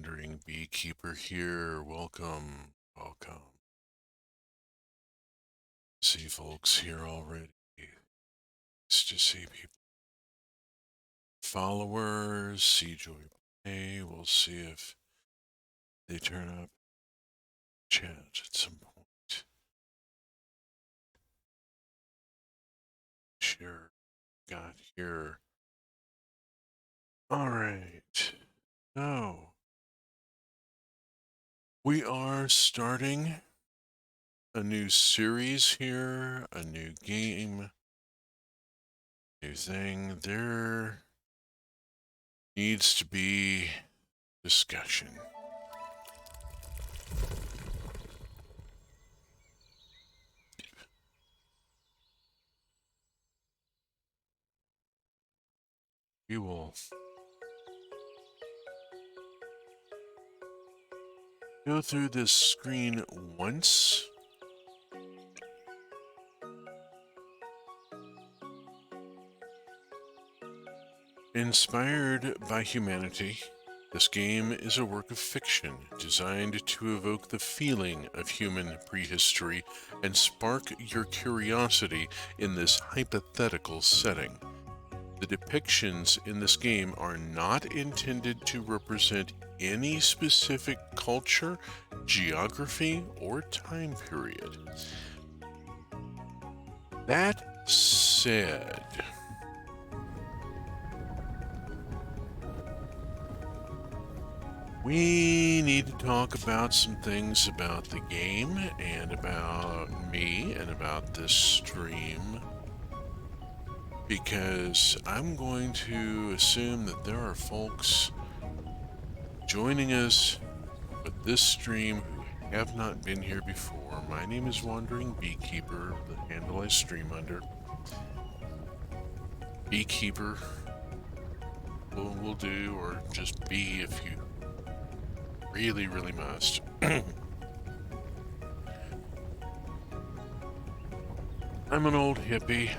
Wandering Beekeeper here. Welcome. Welcome. See folks here already. It's to see people. Followers, see Joy Play. We'll see if they turn up chat at some point. Sure. Got here. Alright. So we are starting a new series here, a new game, new thing. There needs to be discussion. We will go through this screen once. Inspired by humanity, this game is a work of fiction designed to evoke the feeling of human prehistory and spark your curiosity in this hypothetical setting. The depictions in this game are not intended to represent any specific culture, geography, or time period. That said, we need to talk about some things about the game and about me and about this stream, because I'm going to assume that there are folks joining us with this stream who have not been here before. My name is Wandering Beekeeper, the handle I stream under. Beekeeper will do, or just be if you really, really must. I'm an old hippie.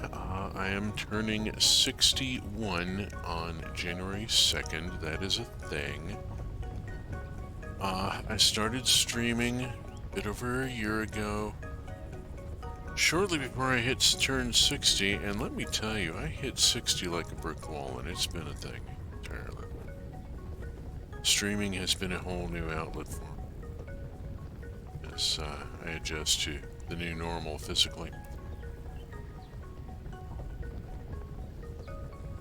I am turning 61 on January 2nd. That is a thing. I started streaming a bit over a year ago, shortly before I turned 60, and let me tell you, I hit 60 like a brick wall, and it's been a thing entirely. Streaming has been a whole new outlet for me as I adjust to the new normal physically.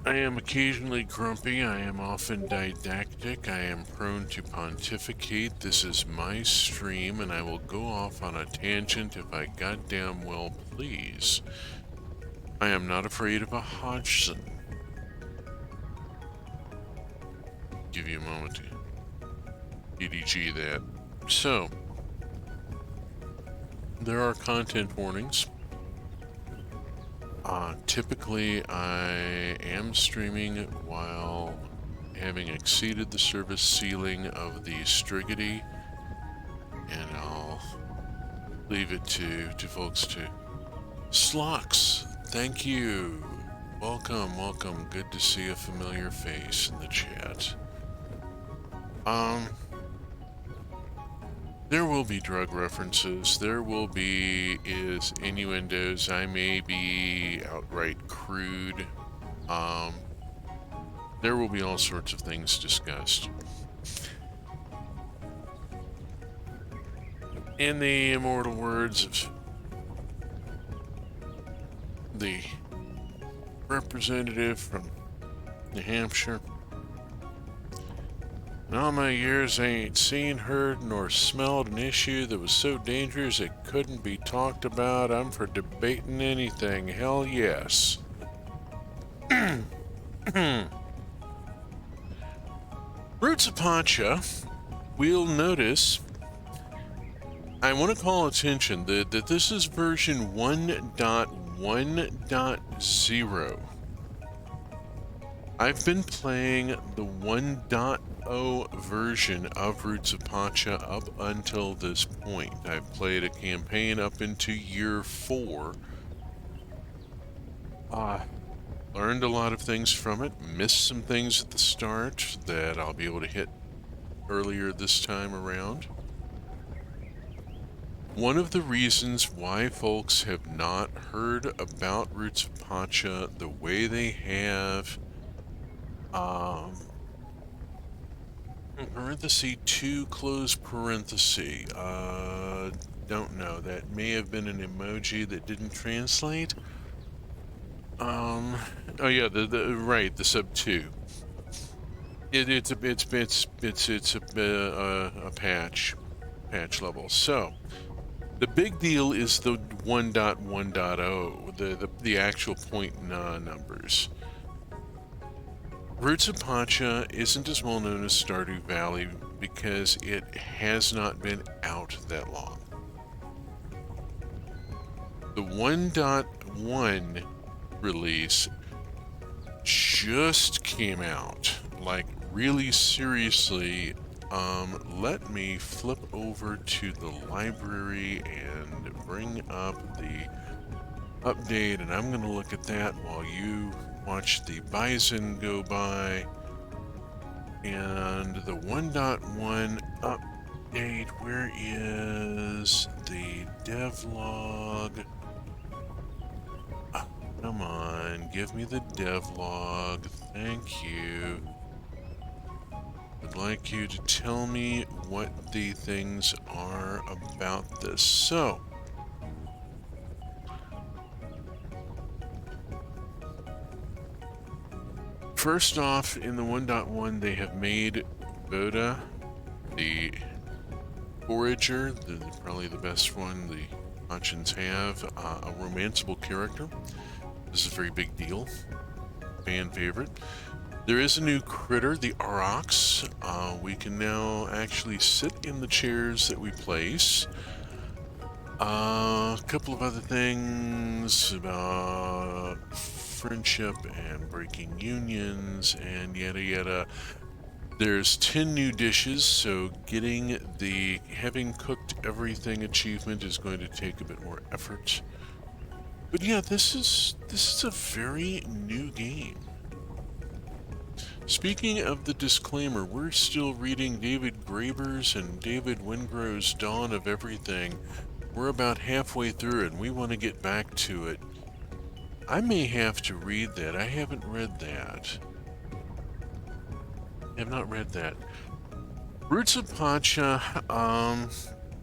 I am occasionally grumpy, I am often didactic, I am prone to pontificate. This is my stream, and I will go off on a tangent if I goddamn well please. I am not afraid of a Hodgson. Give you a moment to EDG that. So, there are content warnings. Typically, I am streaming while having exceeded the service ceiling of the Strigety, and I'll leave it to folks to... Slocks, thank you. Welcome, welcome. Good to see a familiar face in the chat. There will be drug references, there will be innuendos, I may be outright crude, there will be all sorts of things discussed. In the immortal words of the representative from New Hampshire, in all my years, I ain't seen, heard, nor smelled an issue that was so dangerous it couldn't be talked about. I'm for debating anything. Hell yes. Roots of Pacha, we'll notice, I want to call attention that this is version 1.1.0. I've been playing the 1.0 version of Roots of Pacha up until this point. I've played a campaign up into year 4. Learned a lot of things from it, missed some things at the start that I'll be able to hit earlier this time around. One of the reasons why folks have not heard about Roots of Pacha the way they have, parenthesis 2 close parenthesis, don't know, that may have been an emoji that didn't translate. Oh yeah, right, the sub 2. It's a patch level. So the big deal is the 1.1.0, the actual point numbers. Roots of Pacha isn't as well known as Stardew Valley because it has not been out that long. The 1.1 release just came out, like really seriously. Let me flip over to the library and bring up the update, and I'm going to look at that while you watch the bison go by. And the 1.1 update, where is the devlog? Oh, come on, give me the devlog. Thank you. I'd like you to tell me what the things are about this. So, first off, in the 1.1, they have made Boda, the forager, probably the best one the Pachans have, a romanceable character. This is a very big deal. Fan favorite. There is a new critter, the Aurochs. We can now actually sit in the chairs that we place. A couple of other things about friendship and breaking unions and yada yada. There's 10 new dishes, so getting the having cooked everything achievement is going to take a bit more effort. But yeah, this is a very new game. Speaking of the disclaimer, we're still reading David Graeber's and David Wingrove's Dawn of Everything. We're about halfway through and we want to get back to it. I may have to read that. I haven't read that. I have not read that. Roots of Pacha,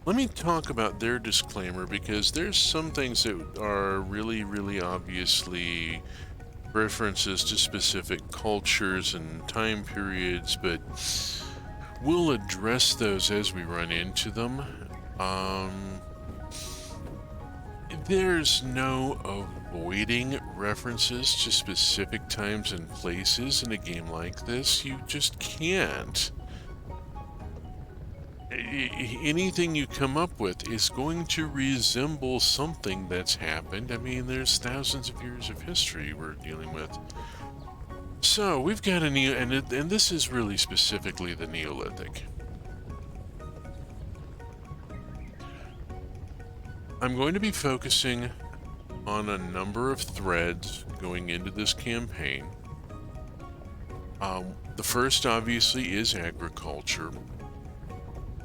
let me talk about their disclaimer because there's some things that are really, really obviously references to specific cultures and time periods, but we'll address those as we run into them. There's no avoiding references to specific times and places in a game like this. You just can't. Anything you come up with is going to resemble something that's happened. I mean, there's thousands of years of history we're dealing with. So, we've got a and this is really specifically the Neolithic. I'm going to be focusing on a number of threads going into this campaign. The first, obviously, is agriculture.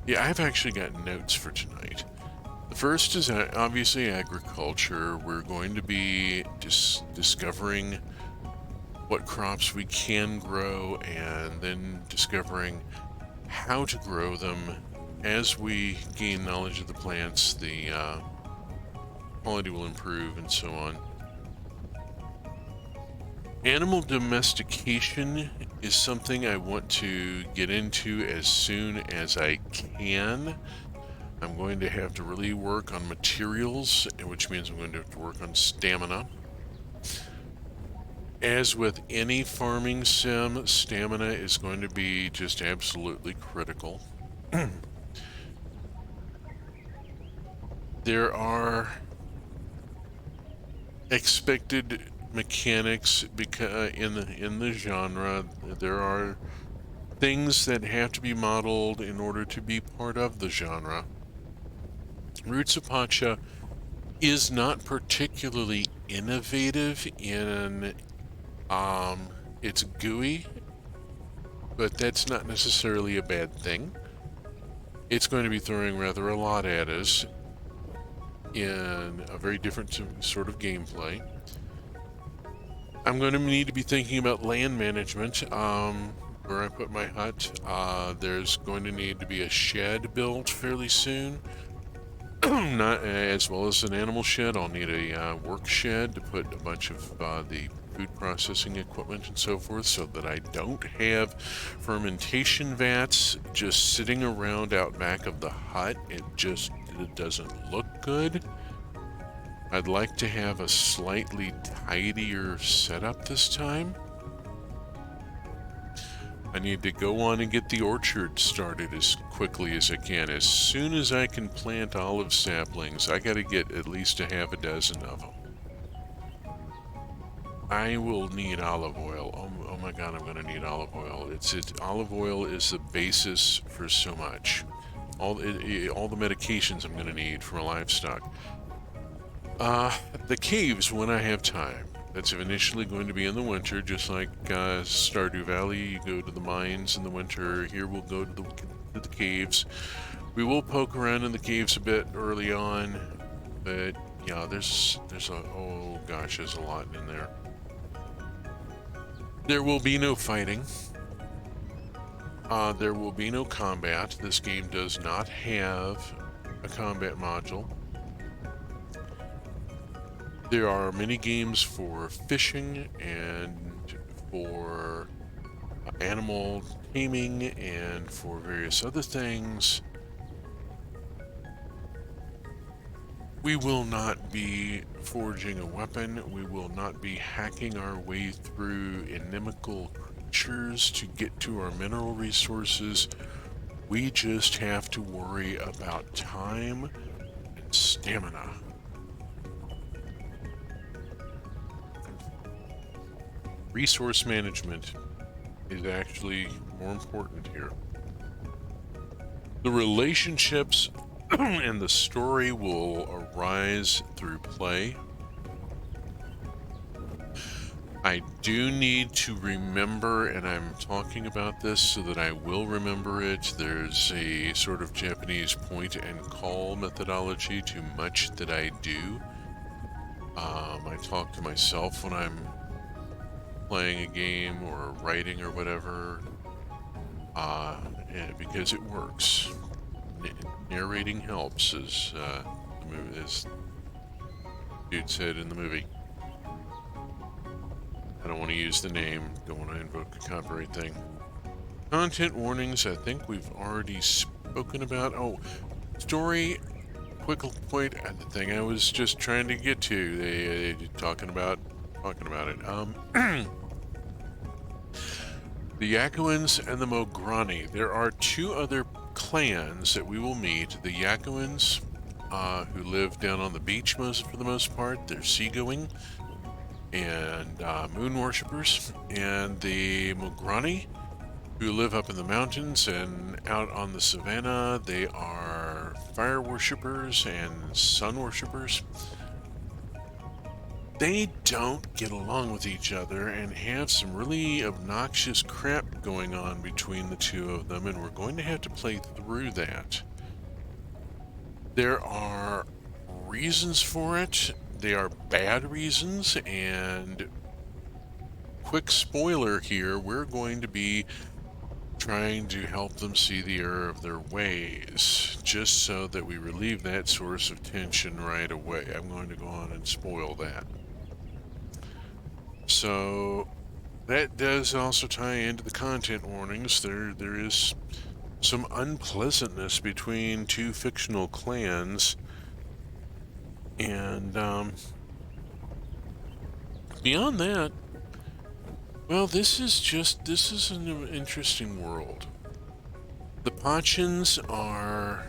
Yeah, I've actually got notes for tonight. The first is obviously agriculture. We're going to be discovering what crops we can grow and then discovering how to grow them. As we gain knowledge of the plants, the quality will improve and so on. Animal domestication is something I want to get into as soon as I can. I'm going to have to really work on materials, which means I'm going to have to work on stamina. As with any farming sim, stamina is going to be just absolutely critical. There are expected mechanics in the genre. There are things that have to be modeled in order to be part of the genre. Roots of Pacha is not particularly innovative in its GUI. but that's not necessarily a bad thing. It's going to be throwing rather a lot at us in a very different sort of gameplay. I'm going to need to be thinking about land management, where I put my hut. There's going to need to be a shed built fairly soon. Not as well as an animal shed. I'll need a work shed to put a bunch of the food processing equipment and so forth, so that I don't have fermentation vats just sitting around out back of the hut. It doesn't look good. I'd like to have a slightly tidier setup this time. I need to go on and get the orchard started as quickly as I can. As soon as I can plant olive saplings, I gotta get at least a half a dozen of them. I will need olive oil. Oh my god, I'm gonna need olive oil. Olive oil is the basis for so much. All the medications I'm gonna need for my livestock. The caves when I have time. That's initially going to be in the winter, just like Stardew Valley. You go to the mines in the winter. Here we'll go to the caves. We will poke around in the caves a bit early on, but yeah, there's oh gosh, there's a lot in there. There will be no fighting. There will be no combat. This game does not have a combat module. There are mini games for fishing and for animal taming and for various other things. We will not be forging a weapon. We will not be hacking our way through inimical creatures to get to our mineral resources. We just have to worry about time and stamina. Resource management is actually more important here. The relationships and the story will arise through play. I do need to remember, and I'm talking about this so that I will remember it, there's a sort of Japanese point and call methodology to much that I do. I talk to myself when I'm playing a game or writing or whatever, because it works. Narrating helps, as dude said in the movie. I don't want to use the name, don't want to invoke a copyright thing. Content warnings, I think we've already spoken about. Oh, story, quick point at the thing I was just trying to get to. They talking about it. The Yakuans and the Mograni. There are two other clans that we will meet. The Yakuans, who live down on the beach for the most part. They're seagoing and moon worshippers. And the Mograni, who live up in the mountains and out on the savannah. They are fire worshippers and sun worshippers. They don't get along with each other and have some really obnoxious crap going on between the two of them, and we're going to have to play through that. There are reasons for it. They are bad reasons, and quick spoiler here, we're going to be trying to help them see the error of their ways, just so that we relieve that source of tension right away. I'm going to go on and spoil that. So that does also tie into the content warnings. There is some unpleasantness between two fictional clans, and beyond that, well, this is an interesting world. The Pachans are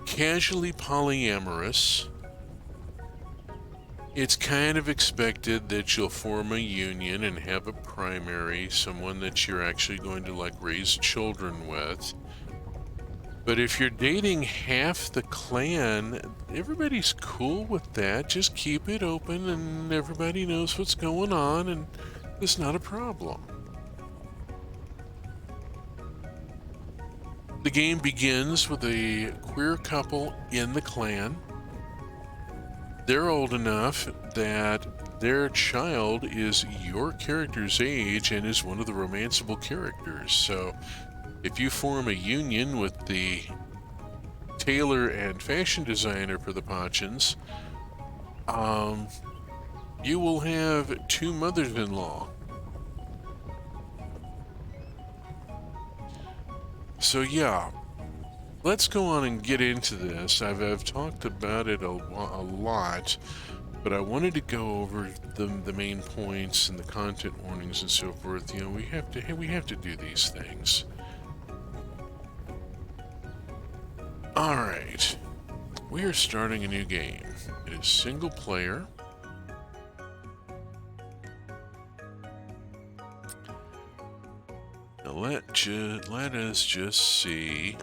casually polyamorous. It's kind of expected that you'll form a union and have a primary, someone that you're actually going to raise children with. But if you're dating half the clan, everybody's cool with that. Just keep it open and everybody knows what's going on, and it's not a problem. The game begins with a queer couple in the clan. They're old enough that their child is your character's age and is one of the romanceable characters. So if you form a union with the tailor and fashion designer for the Pachans, you will have two mothers-in-law. So yeah, let's go on and get into this. I've talked about it a lot, but I wanted to go over the main points and the content warnings and so forth. You know, we have to do these things. All right, we are starting a new game. It is single player. Now let us just see.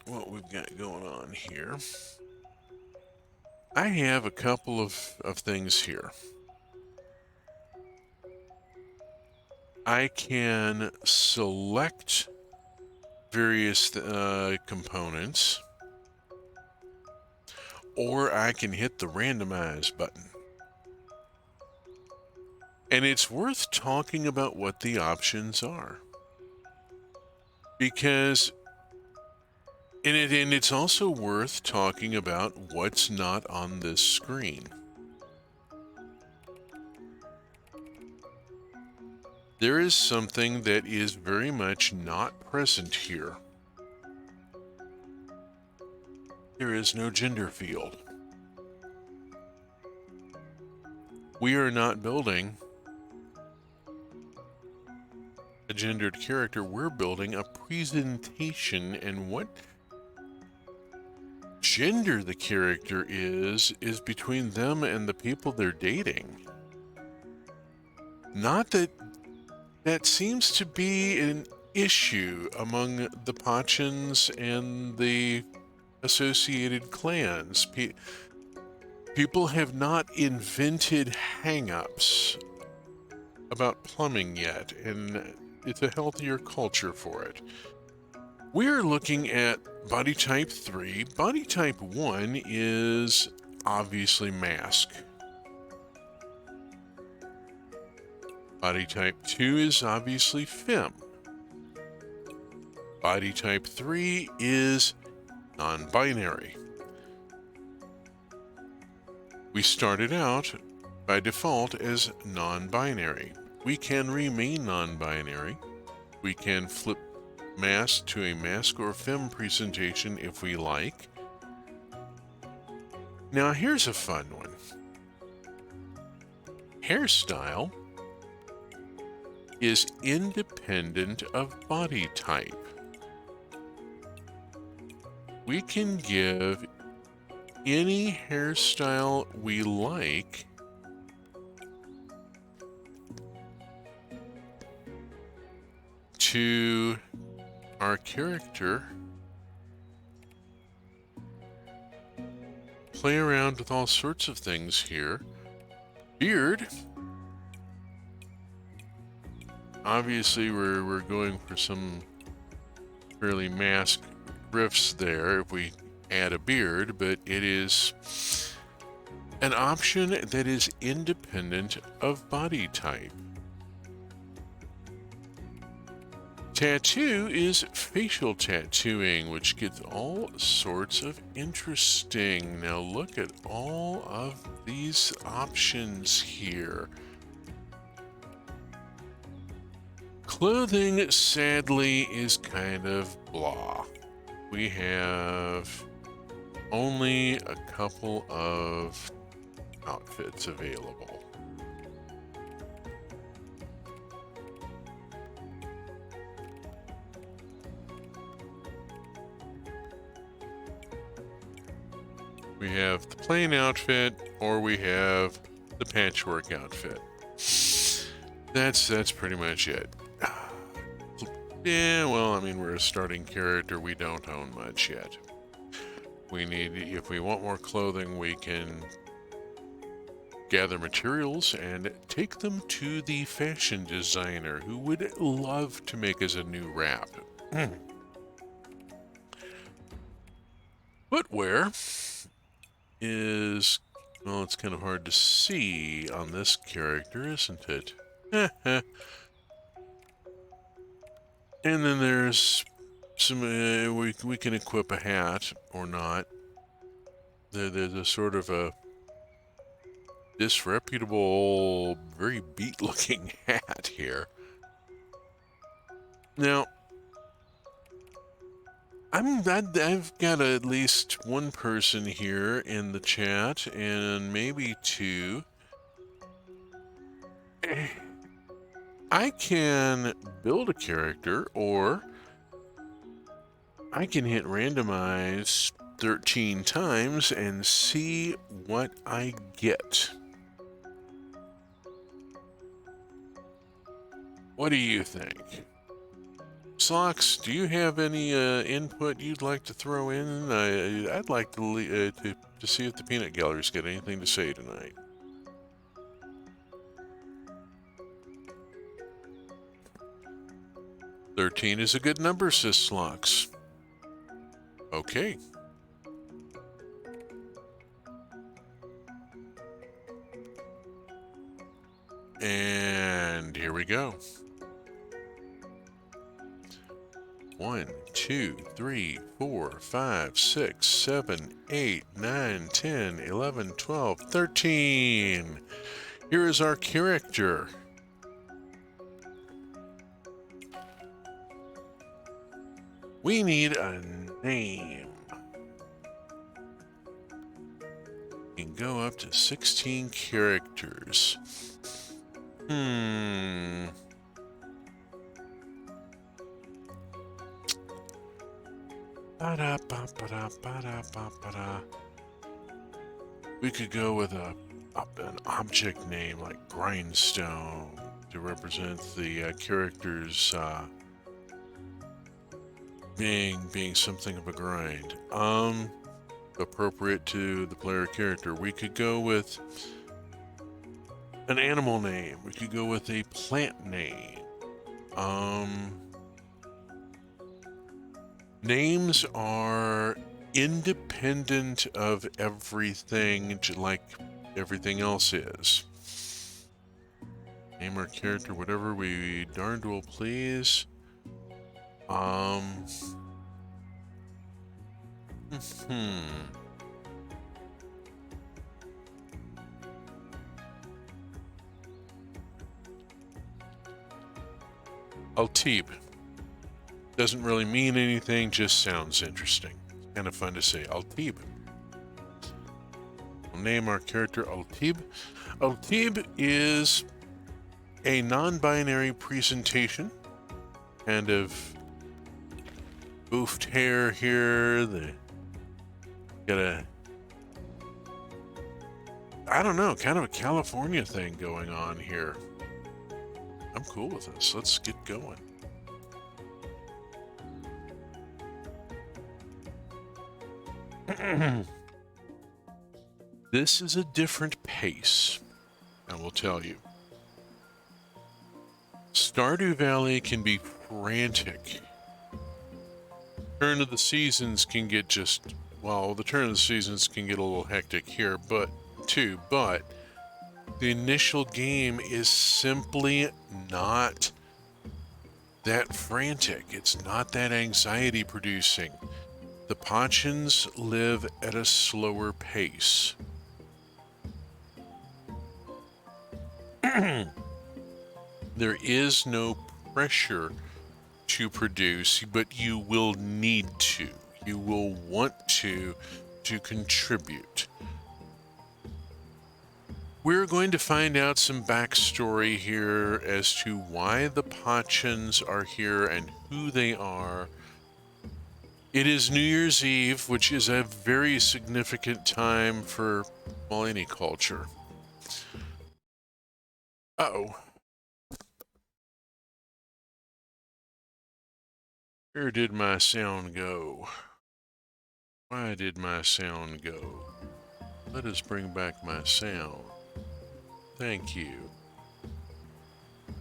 What we've got going on here. I have a couple of things here. I can select various components, or I can hit the randomize button. And it's worth talking about what the options are. Because and it's also worth talking about what's not on this screen. There is something that is very much not present here. There is no gender field. We are not building a gendered character. We're building a presentation, and what gender the character is between them and the people they're dating. Not that seems to be an issue among the Pachans and the associated clans. People have not invented hang-ups about plumbing yet, and it's a healthier culture for it. We're looking at body type 3. Body type 1 is obviously mask. Body type 2 is obviously femme. Body type 3 is non-binary. We started out by default as non-binary. We can remain non-binary. We can flip mask to a mask or femme presentation if we like. Now here's a fun one. Hairstyle is independent of body type. We can give any hairstyle we like to our character. Play around with all sorts of things here. Beard. Obviously, we're going for some fairly masked riffs there if we add a beard, but it is an option that is independent of body type. Tattoo is facial tattooing, which gets all sorts of interesting. Now look at all of these options here. Clothing, sadly, is kind of blah. We have only a couple of outfits available. We have the plain outfit, or we have the patchwork outfit. That's pretty much it. Yeah, well, I mean, we're a starting character. We don't own much yet. We need, if we want more clothing, we can Gather materials and take them to the fashion designer who would love to make us a new wrap. Footwear is, well, it's kind of hard to see on this character, isn't it? And then there's some, we can equip a hat or not. There's a sort of a disreputable, very beat-looking hat here. Now, I've got at least one person here in the chat, and maybe two. I can build a character, or I can hit randomize 13 times and see what I get. What do you think? Slocks, do you have any input you'd like to throw in? I'd like to see if the peanut gallery's got anything to say tonight. "13 is a good number," says Slocks. Okay. And here we go. 1, 2, 3, 4, 5, 6, 7, 8, 9, 10, 11, 12, 13. Here is our character. We need a name. We can go up to 16 characters. We could go with an object name like Grindstone to represent the character's being something of a grind. Appropriate to the player character. We could go with an animal name. We could go with a plant name. Names are independent of everything, like everything else is. Name our character whatever we darned well please. Altib. Doesn't really mean anything, just sounds interesting. Kind of fun to say. Altib. We'll name our character Altib. Altib is a non-binary presentation. Kind of boofed hair here. Got a, I don't know, kind of a California thing going on here. I'm cool with this. Let's get going. This is a different pace, I will tell you. Stardew Valley can be frantic. Turn of the seasons can get just, well, the turn of the seasons can get a little hectic here, but the initial game is simply not that frantic. It's not that anxiety producing. The Pachans live at a slower pace. There is no pressure to produce, but you will need to. You will want to contribute. We're going to find out some backstory here as to why the Pachans are here and who they are. It is New Year's Eve, which is a very significant time for, well, any culture. Uh-oh. Where did my sound go? Why did my sound go? Let us bring back my sound. Thank you.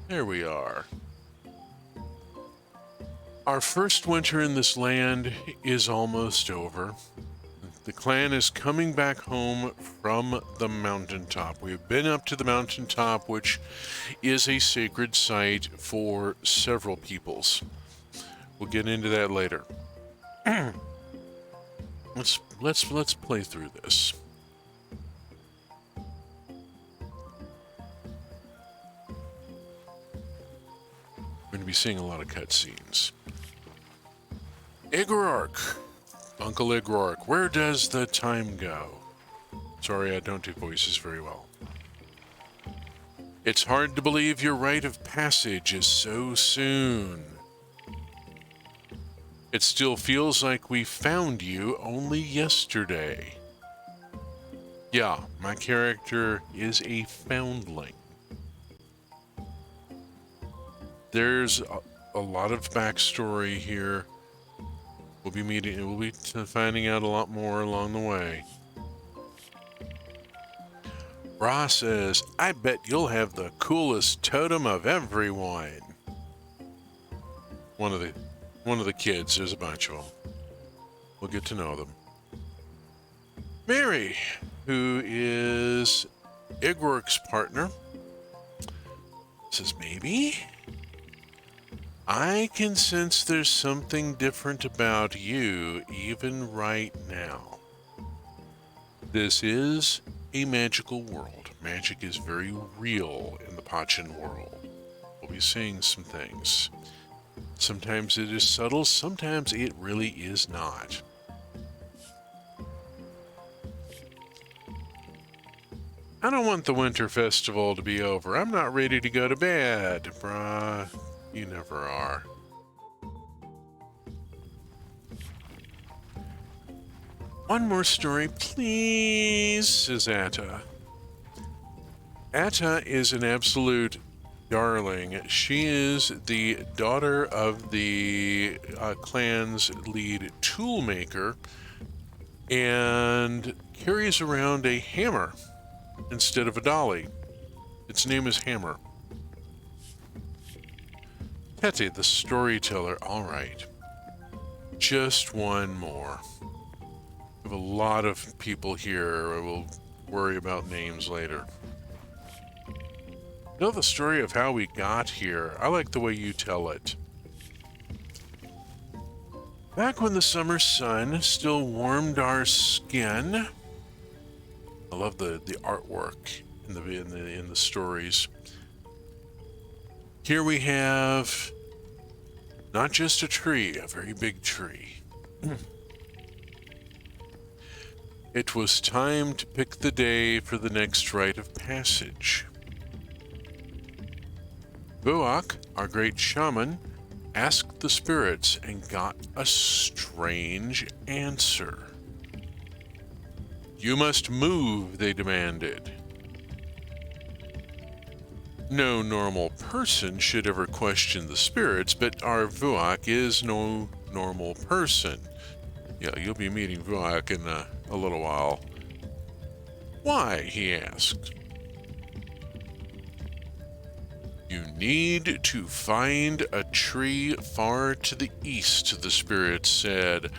There we are. Our first winter in this land is almost over. The clan is coming back home from the mountaintop. We've been up to the mountaintop, which is a sacred site for several peoples. We'll get into that later. let's play through this. We're going to be seeing a lot of cutscenes. Igrork. Uncle Igrork, where does the time go? Sorry, I don't do voices very well. It's hard to believe your rite of passage is so soon. It still feels like we found you only yesterday. Yeah, my character is a foundling. There's a lot of backstory here. We'll be finding out a lot more along the way. Ra says, I bet you'll have the coolest totem of everyone. One of the kids, there's a bunch of them. We'll get to know them. Mary, who is Igrork's partner, says, maybe? I can sense there's something different about you even right now. This is a magical world. Magic is very real in the Pachan world. We'll be seeing some things. Sometimes it is subtle, sometimes it really is not. I don't want the winter festival to be over. I'm not ready to go to bed, bruh. You never are. One more story, please, says Atta. Atta is an absolute darling. She is the daughter of the clan's lead toolmaker and carries around a hammer instead of a dolly. Its name is Hammer. Tete, the storyteller. All right. Just one more. We have a lot of people here. We'll worry about names later. Tell the story of how we got here. I like the way you tell it. Back when the summer sun still warmed our skin. I love the artwork in the stories. Here we have not just a tree, a very big tree. It was time to pick the day for the next rite of passage. Vuak, our great shaman, asked the spirits and got a strange answer. You must move, they demanded. No normal person should ever question the spirits, but our Vuak is no normal person. Yeah, you'll be meeting Vuak in a little while. Why? He asked. You need to find a tree far to the east, the spirit said.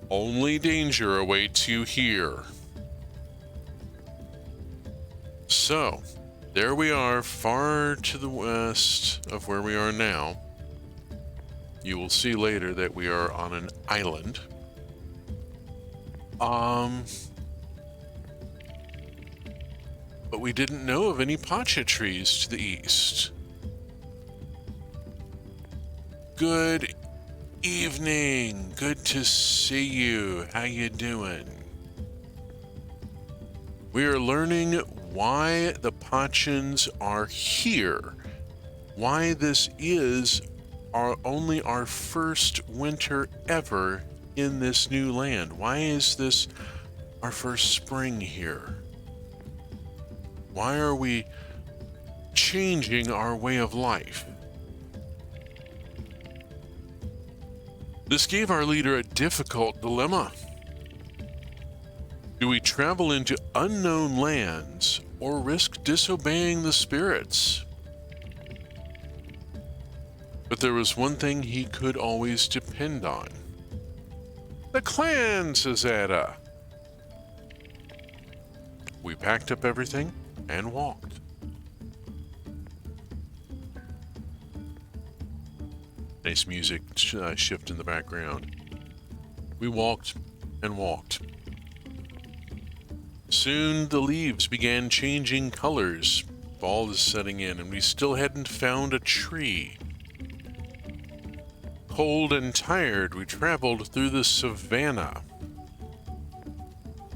Only danger awaits you here. So, there we are, far to the west of where we are now. You will see later that we are on an island. But we didn't know of any Pacha trees to the east. Good evening. Good to see you. How you doing? We are learning why the Pachans are here. Why this is only our first winter ever in this new land. Why is this our first spring here? Why are we changing our way of life? This gave our leader a difficult dilemma. Do we travel into unknown lands, or risk disobeying the spirits. But there was one thing he could always depend on. The clan, says Ada. We packed up everything and walked. Nice music shift in the background. We walked and walked. Soon the leaves began changing colors. Fall is setting in, and we still hadn't found a tree. Cold and tired, we traveled through the savannah.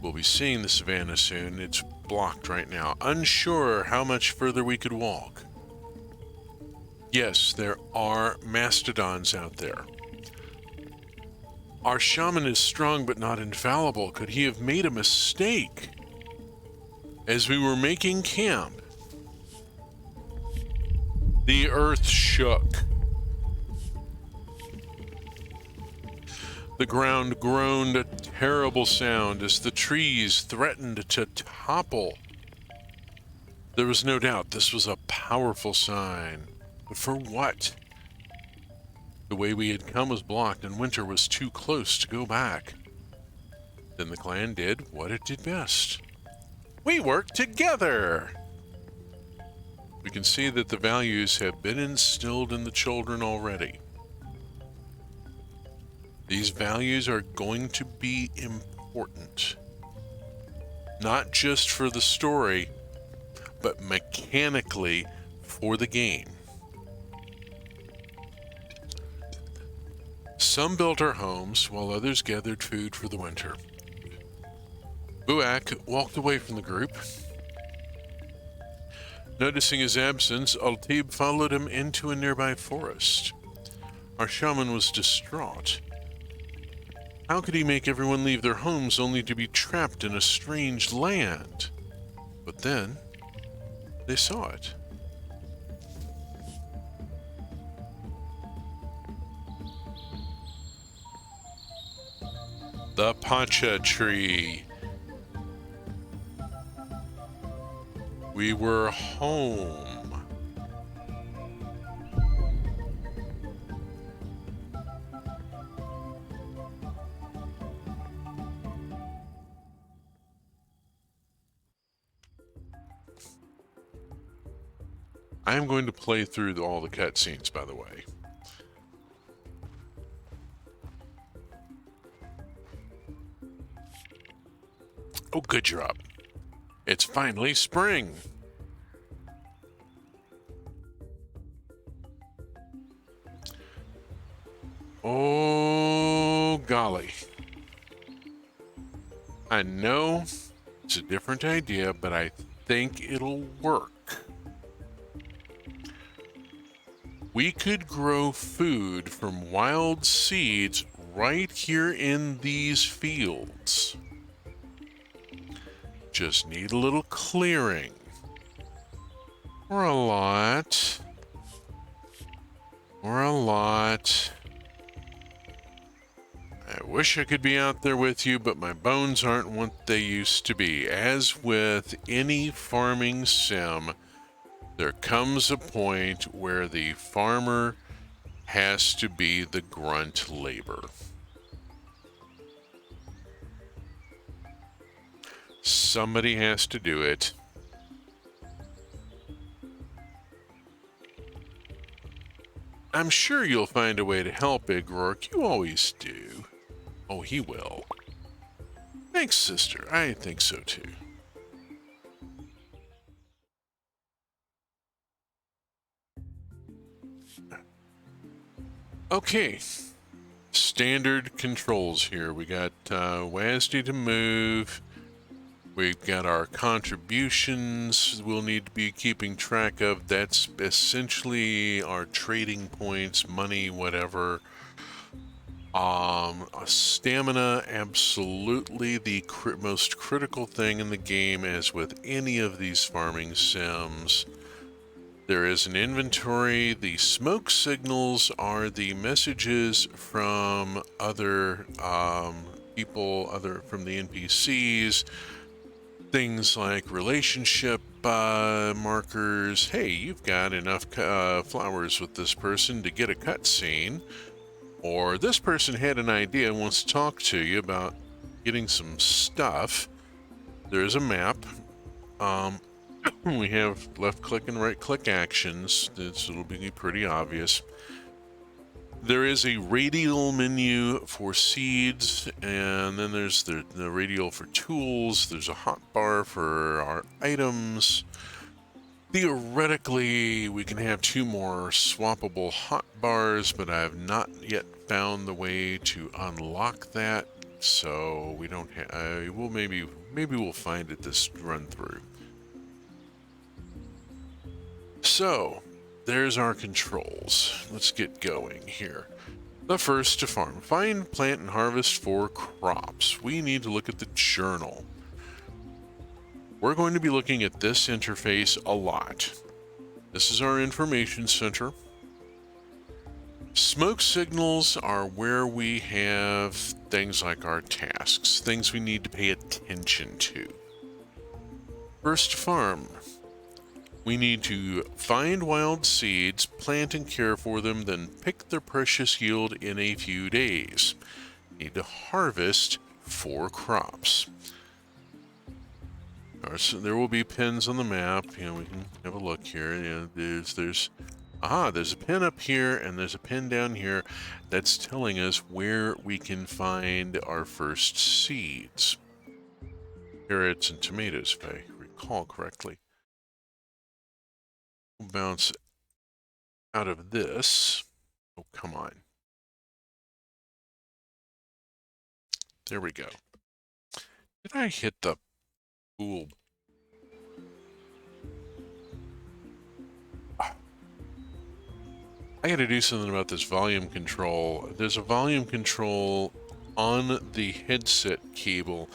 We'll be seeing the savannah soon. It's blocked right now. Unsure how much further we could walk. Yes, there are mastodons out there. Our shaman is strong but not infallible. Could he have made a mistake? As we were making camp, the earth shook. The ground groaned a terrible sound as the trees threatened to topple. There was no doubt this was a powerful sign. But for what? The way we had come was blocked and winter was too close to go back. Then the clan did what it did best. We worked together! We can see that the values have been instilled in the children already. These values are going to be important. Not just for the story, but mechanically for the game. Some built our homes, while others gathered food for the winter. Buak walked away from the group. Noticing his absence, Altib followed him into a nearby forest. Our shaman was distraught. How could he make everyone leave their homes only to be trapped in a strange land? But then, they saw it. The Pacha tree. We were home. I am going to play through all the cutscenes, by the way. Oh, good job. It's finally spring. Oh, golly. I know it's a different idea, but I think it'll work. We could grow food from wild seeds right here in these fields. Just need a little clearing. Or a lot. Or a lot. I wish I could be out there with you, but my bones aren't what they used to be. As with any farming sim, there comes a point where the farmer has to be the grunt labor. Somebody has to do it. I'm sure you'll find a way to help, Big Rourke. You always do. Oh, he will. Thanks, sister. I think so, too. Okay. Standard controls here. We got WASD to move. We've got our contributions we'll need to be keeping track of. That's essentially our trading points, money, whatever. Stamina, absolutely the most critical thing in the game, as with any of these farming sims. There is an inventory. The smoke signals are the messages from other people, from the NPCs. Things like relationship markers. Hey, you've got enough flowers with this person to get a cutscene. Or this person had an idea and wants to talk to you about getting some stuff. There's a map. We have left click and right click actions. It'll be pretty obvious. There is a radial menu for seeds, and then there's the radial for tools. There's a hotbar for our items. Theoretically, we can have 2 more swappable hotbars, but I have not yet found the way to unlock that. So we don't have. We'll maybe we'll find it this run through. So there's our controls. Let's get going here. The first to farm. Find, plant, and harvest 4 crops. We need to look at the journal. We're going to be looking at this interface a lot. This is our information center. Smoke signals are where we have things like our tasks, things we need to pay attention to. First to farm. We need to find wild seeds, plant and care for them, then pick their precious yield in a few days. Need to harvest 4 crops. So there will be pins on the map. We can have a look here. There's a pin up here and there's a pin down here that's telling us where we can find our first seeds. Carrots and tomatoes, if I recall correctly. We'll bounce out of this. Oh, come on. There we go. Did I hit the pool? I gotta do something about this volume control. There's a volume control on the headset cable,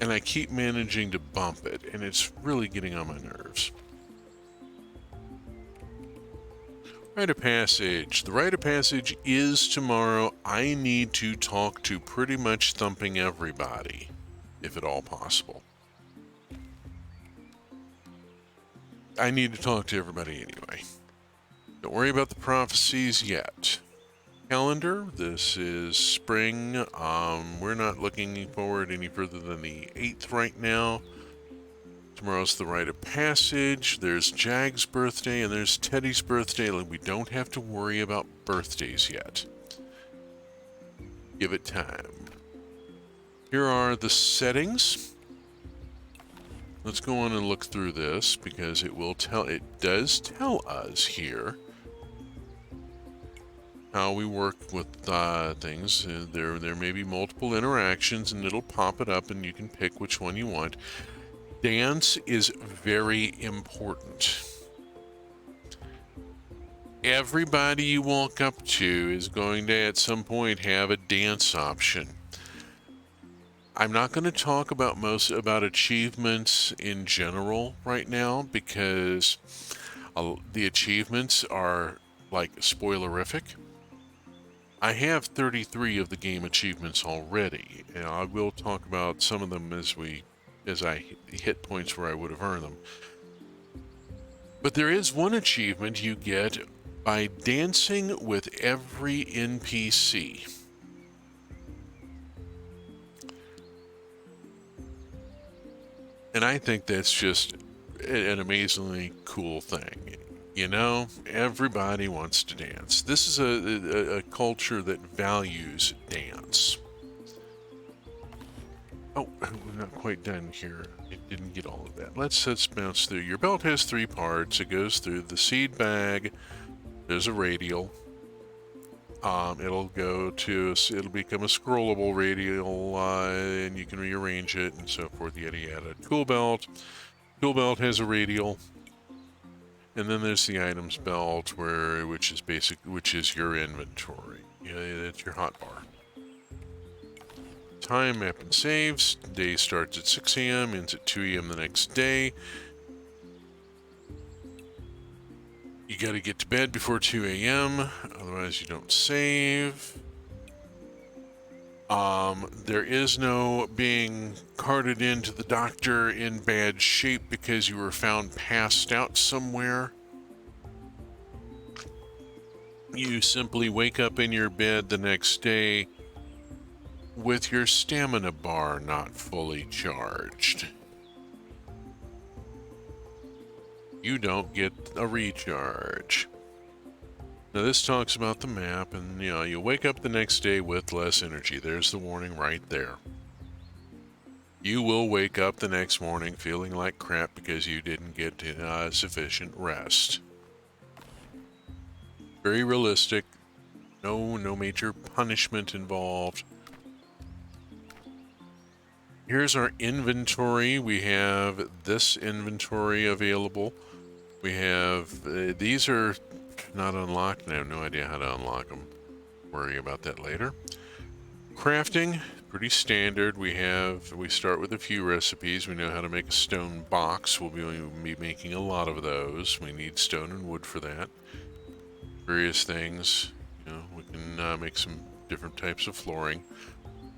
and I keep managing to bump it, and it's really getting on my nerves. Rite of passage. The rite of passage is tomorrow. I need to talk to pretty much thumping everybody, if at all possible. I need to talk to everybody anyway. Don't worry about the prophecies yet. Calendar, this is spring. We're not looking forward any further than the 8th right now. Tomorrow's the rite of passage. There's Jag's birthday and there's Teddy's birthday. We don't have to worry about birthdays yet. Give it time. Here are the settings. Let's go on and look through this because it does tell us here how we work with things. There may be multiple interactions and it'll pop it up and you can pick which one you want. Dance is very important. Everybody you walk up to is going to at some point have a dance option. I'm not going to talk about achievements in general right now because the achievements are like spoilerific. I have 33 of the game achievements already, and I will talk about some of them as I hit points where I would have earned them. But there is one achievement you get by dancing with every NPC. And I think that's just an amazingly cool thing. You know, everybody wants to dance. This is a culture that values dance. Oh, we're not quite done here. It didn't get all of that. Let's bounce through. Your belt has 3 parts. It goes through the seed bag. There's a radial. It'll become a scrollable radial, and you can rearrange it and so forth, yada yada. Tool belt. Tool belt has a radial. And then there's the items belt, which is your inventory. Yeah, it's your hotbar. Time, map, and saves. Day starts at 6 a.m., ends at 2 a.m. the next day. You gotta get to bed before 2 a.m., otherwise you don't save. There is no being carted into the doctor in bad shape because you were found passed out somewhere. You simply wake up in your bed the next day with your stamina bar not fully charged. You don't get a recharge. Now this talks about the map, and you wake up the next day with less energy. There's the warning right there. You will wake up the next morning feeling like crap because you didn't get sufficient rest. Very realistic. No major punishment involved. Here's our inventory. We have this inventory available. We have, these are not unlocked, and I have no idea how to unlock them. Worry about that later. Crafting, pretty standard. We start with a few recipes. We know how to make a stone box. We'll be making a lot of those. We need stone and wood for that. Various things. We can make some different types of flooring.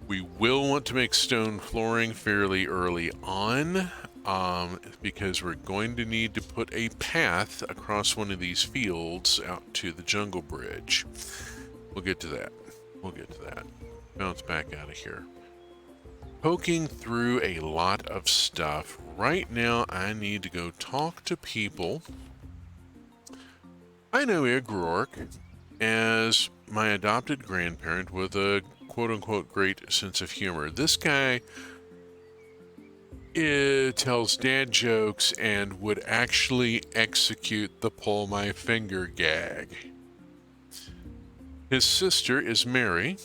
We will want to make stone flooring fairly early on, because we're going to need to put a path across one of these fields out to the jungle bridge. We'll get to that. Bounce back out of here. Poking through a lot of stuff. Right now, I need to go talk to people. I know Rourke as my adopted grandparent with a quote-unquote great sense of humor. This guy tells dad jokes and would actually execute the pull my finger gag. His sister is Mary.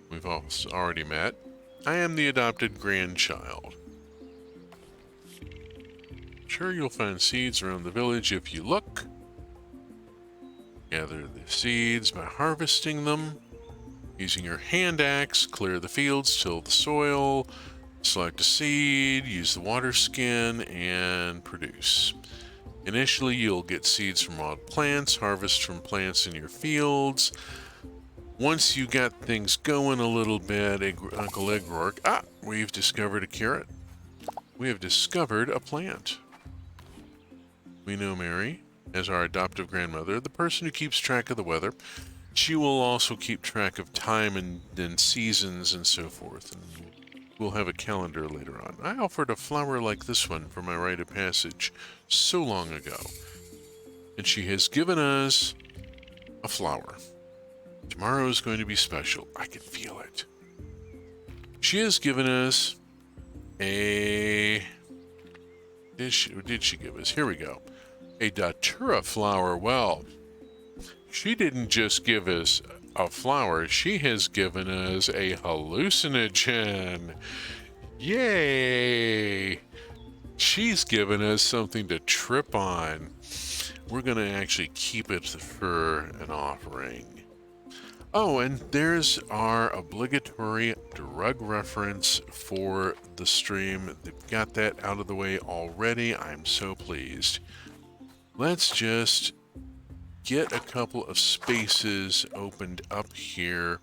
We've already met. I am the adopted grandchild. Sure, you'll find seeds around the village if you look. Gather the seeds by harvesting them. Using your hand axe, clear the fields, till the soil, select a seed, use the water skin, and produce. Initially, you'll get seeds from wild plants, harvest from plants in your fields. Once you got things going a little bit, Uncle Eggrourk, we've discovered a carrot. We have discovered a plant. We know Mary as our adoptive grandmother, the person who keeps track of the weather. She will also keep track of time and seasons and so forth. And we'll have a calendar later on. I offered a flower like this one for my rite of passage so long ago. And she has given us a flower. Tomorrow is going to be special. I can feel it. She has given us a... Did she give us? Here we go. A datura flower. Well, she didn't just give us a flower. She has given us a hallucinogen. Yay! She's given us something to trip on. We're going to actually keep it for an offering. Oh, and there's our obligatory drug reference for the stream. They've got that out of the way already. I'm so pleased. Let's just get a couple of spaces opened up here,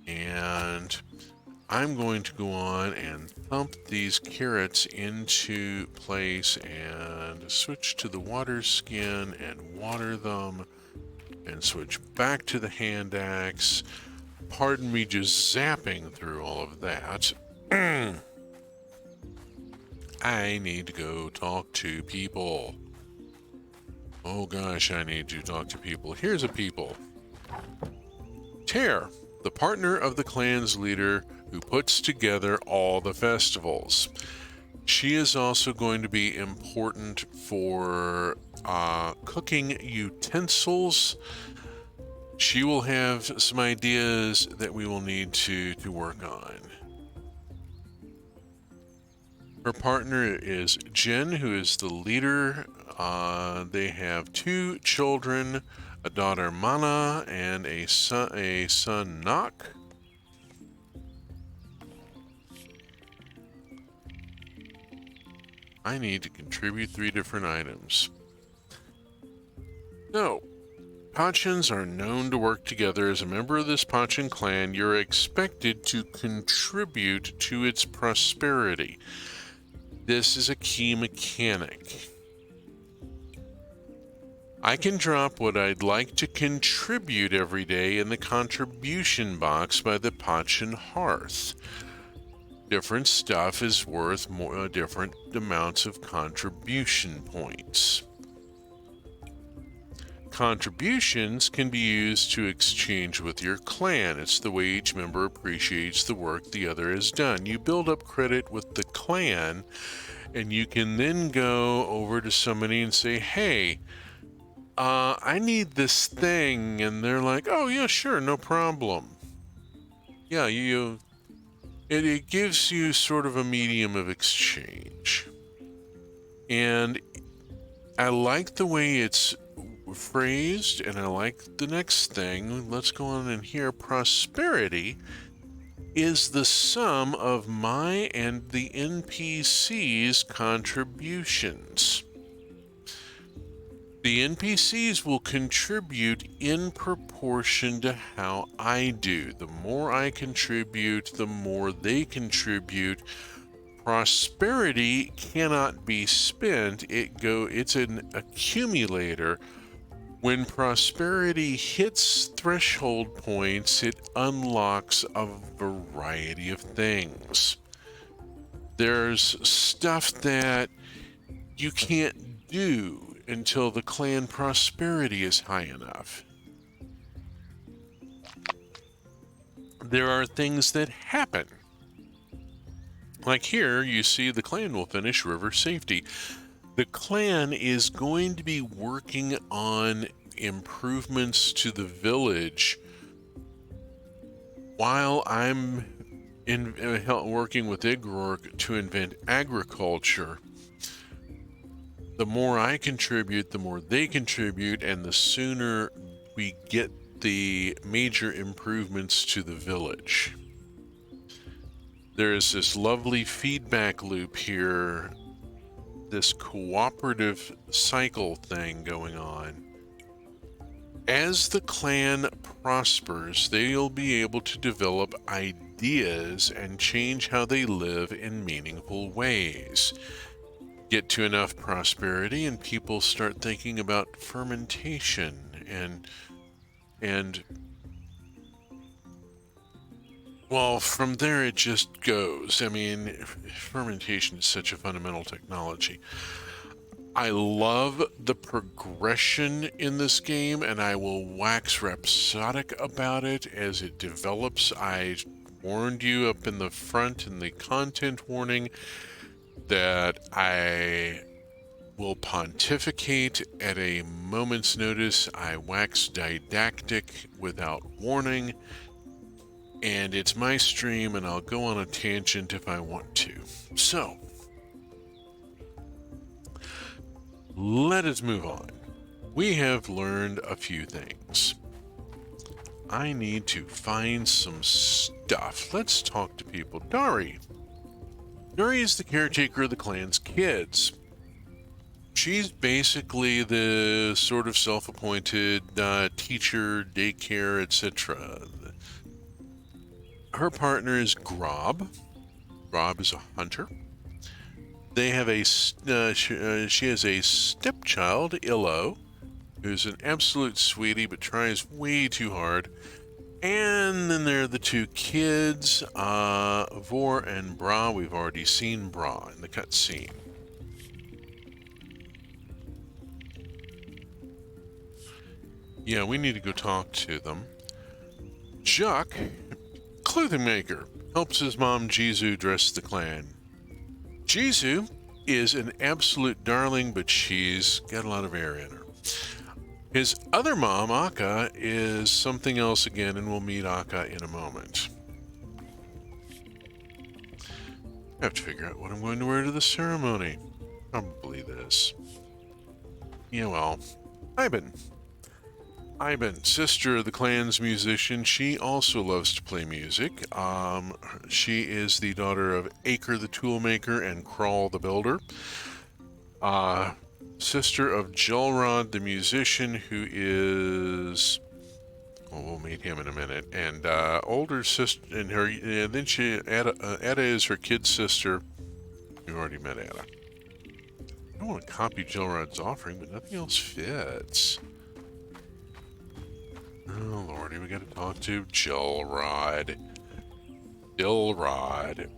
and I'm going to go on and thump these carrots into place and switch to the water skin and water them. And switch back to the hand axe. Pardon me just zapping through all of that. I need to go talk to people. Oh gosh, I need to talk to people. Here's a people. Tare, the partner of the clan's leader who puts together all the festivals. She is also going to be important for cooking utensils. She will have some ideas that we will need to work on. Her partner is Jen, who is the leader. They have 2 children, a daughter Mana and a son Nak. I need to contribute 3 different items. So, Pachans are known to work together. As a member of this Pachan clan, you're expected to contribute to its prosperity. This is a key mechanic. I can drop what I'd like to contribute every day in the contribution box by the Pachan hearth. Different stuff is worth different amounts of contribution points. Contributions can be used to exchange with your clan. It's the way each member appreciates the work the other has done. You build up credit with the clan, and you can then go over to somebody and say, hey, I need this thing, and they're like, oh yeah, sure, no problem. Yeah, it gives you sort of a medium of exchange. And I like the way it's phrased, and I like the next thing. Let's go on in here. Prosperity is the sum of my and the NPC's contributions. The NPCs will contribute in proportion to how I do. The more I contribute, the more they contribute. Prosperity cannot be spent. It's an accumulator. When prosperity hits threshold points, it unlocks a variety of things. There's stuff that you can't do until the clan prosperity is high enough. There are things that happen. Like here, you see the clan will finish river safety. The clan is going to be working on improvements to the village while I'm working with Igrork to invent agriculture. The more I contribute, the more they contribute, and the sooner we get the major improvements to the village. There is this lovely feedback loop here, this cooperative cycle thing going on. As the clan prospers, they'll be able to develop ideas and change how they live in meaningful ways. Get to enough prosperity and people start thinking about fermentation and well, from there it just goes. I mean, fermentation is such a fundamental technology. I love the progression in this game, and I will wax rhapsodic about it as it develops. I warned you up in the front in the content warning that I will pontificate at a moment's notice. I wax didactic without warning, and it's my stream, and I'll go on a tangent if I want to. So, let us move on. We have learned a few things. I need to find some stuff. Let's talk to people. Dari. Dari is the caretaker of the clan's kids. She's basically the sort of self-appointed teacher, daycare, etc. Her partner is Grob. Grob is a hunter. They have she has a stepchild, Illo, who's an absolute sweetie but tries way too hard. And then there are the two kids, Vor and Bra. We've already seen Bra in the cutscene. Yeah, we need to go talk to them. Jacques, clothing maker, helps his mom Jizu dress the clan. Jizu is an absolute darling, but she's got a lot of air in her. His other mom, Akka, is something else again, and we'll meet Akka in a moment. I have to figure out what I'm going to wear to the ceremony. Probably this. Yeah, well, Ivan, sister of the clan's musician, she also loves to play music. She is the daughter of Acre the Toolmaker and Crawl the Builder. sister of Jelrod, the musician, who is... Well, we'll meet him in a minute. And older sister, and her. Then Ada is her kid sister. We already met Ada. I want to copy Jelrod's offering, but nothing else fits. Oh lordy, we got to talk to Jelrod. Jelrod.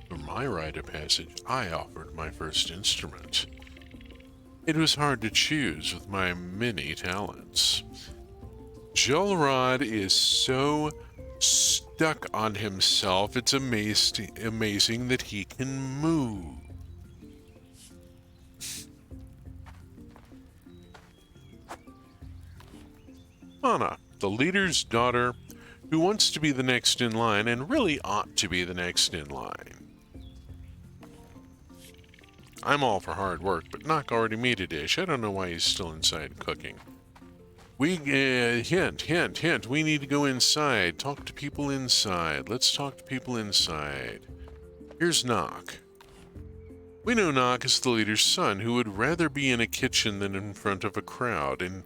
For my rite of passage, I offered my first instrument. It was hard to choose with my many talents. Jelrod is so stuck on himself, it's amazing that he can move. Anna, the leader's daughter, who wants to be the next in line and really ought to be the next in line. I'm all for hard work, but Nock already made a dish. I don't know why he's still inside cooking. Hint, we need to go inside. Talk to people inside. Let's talk to people inside. Here's Nock. We know Nock is the leader's son, who would rather be in a kitchen than in front of a crowd, and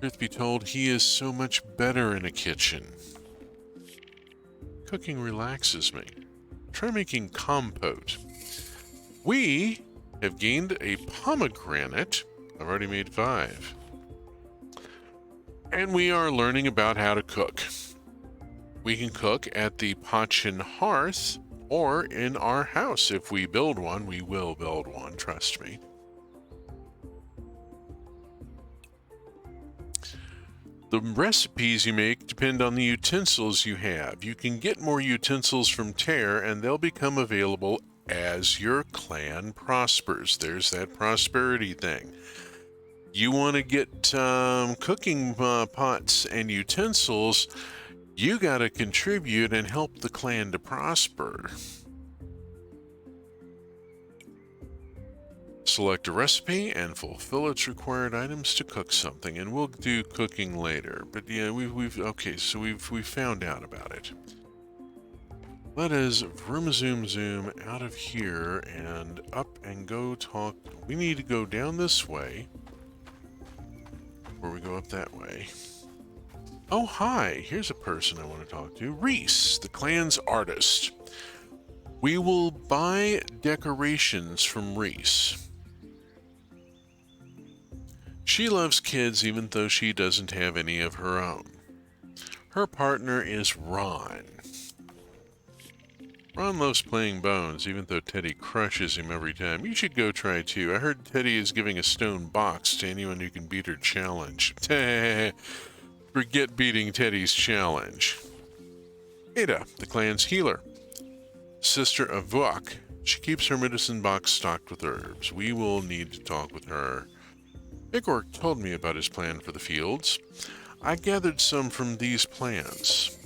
truth be told, he is so much better in a kitchen. Cooking relaxes me. Try making compote. We have gained a pomegranate. I've already made 5. And we are learning about how to cook. We can cook at the Pachan hearth or in our house. If we build one, we will build one, trust me. The recipes you make depend on the utensils you have. You can get more utensils from Tear, and they'll become available as your clan prospers. There's that prosperity thing. You want to get cooking pots and utensils, you got to contribute and help the clan to prosper. Select a recipe and fulfill its required items to cook something, and we'll do cooking later. But yeah, we've found out about it. Let us vroom zoom out of here and up and go talk. We need to go down this way, or we go up that way. Oh hi, here's a person I want to talk to. Reese, the clan's artist. We will buy decorations from Reese. She loves kids even though she doesn't have any of her own. Her partner is Ron. Ron loves playing bones even though Teddy crushes him every time. You should go try too. I heard Teddy is giving a stone box to anyone who can beat her challenge. Forget beating Teddy's challenge. Ada, the clan's healer. Sister of Vuok. She keeps her medicine box stocked with herbs. We will need to talk with her. Igor told me about his plan for the fields. I gathered some from these plants.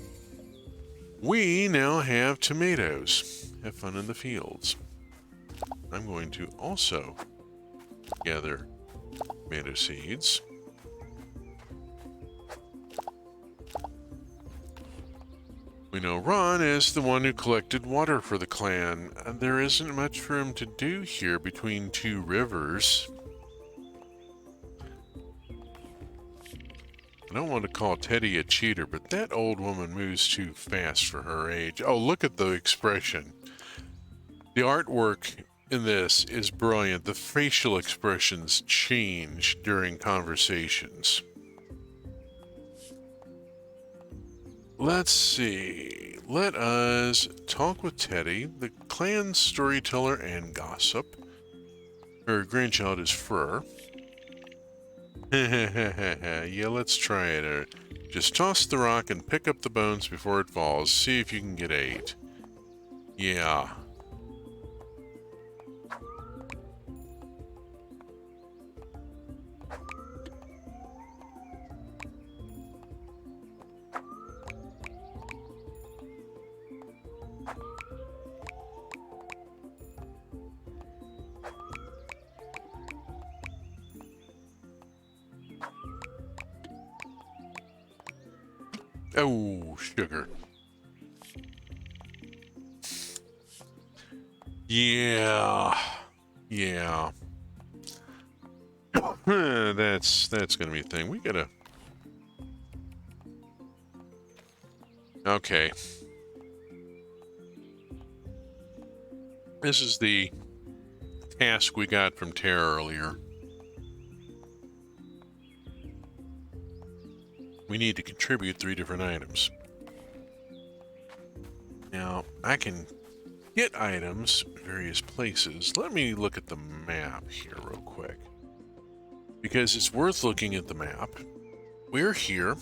We now have tomatoes. Have fun in the fields. I'm going to also gather tomato seeds. We know Ron is the one who collected water for the clan. There isn't much for him to do here between 2 rivers. I don't want to call Teddy a cheater, but that old woman moves too fast for her age. Oh, look at the expression. The artwork in this is brilliant. The facial expressions change during conversations. Let's see. Let us talk with Teddy, the clan storyteller and gossip. Her grandchild is Fur. Yeah, let's try it. Just toss the rock and pick up the bones before it falls. See if you can get 8. Yeah. Oh, sugar. Yeah. Yeah. That's gonna be a thing. We gotta... Okay. This is the task we got from Tara earlier. We need to contribute 3 different items. Now, I can get items various places. Let me look at the map here real quick, because it's worth looking at the map. We're here.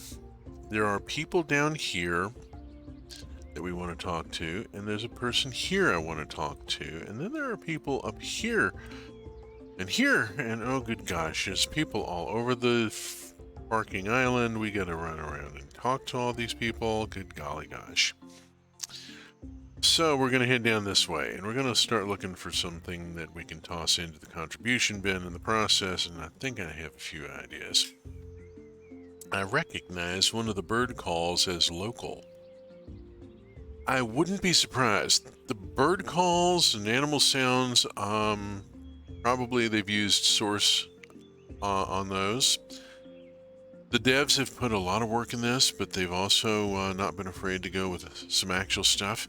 There are people down here that we want to talk to, and there's a person here I want to talk to, and then there are people up here and here, and oh good gosh, there's people all over the parking island. We gotta run around and talk to all these people. Good golly gosh. So we're gonna head down this way, and we're gonna start looking for something that we can toss into the contribution bin in the process, and I think I have a few ideas. I recognize one of the bird calls as local. I wouldn't be surprised. The bird calls and animal sounds, probably they've used source on those. The devs have put a lot of work in this, but they've also not been afraid to go with some actual stuff.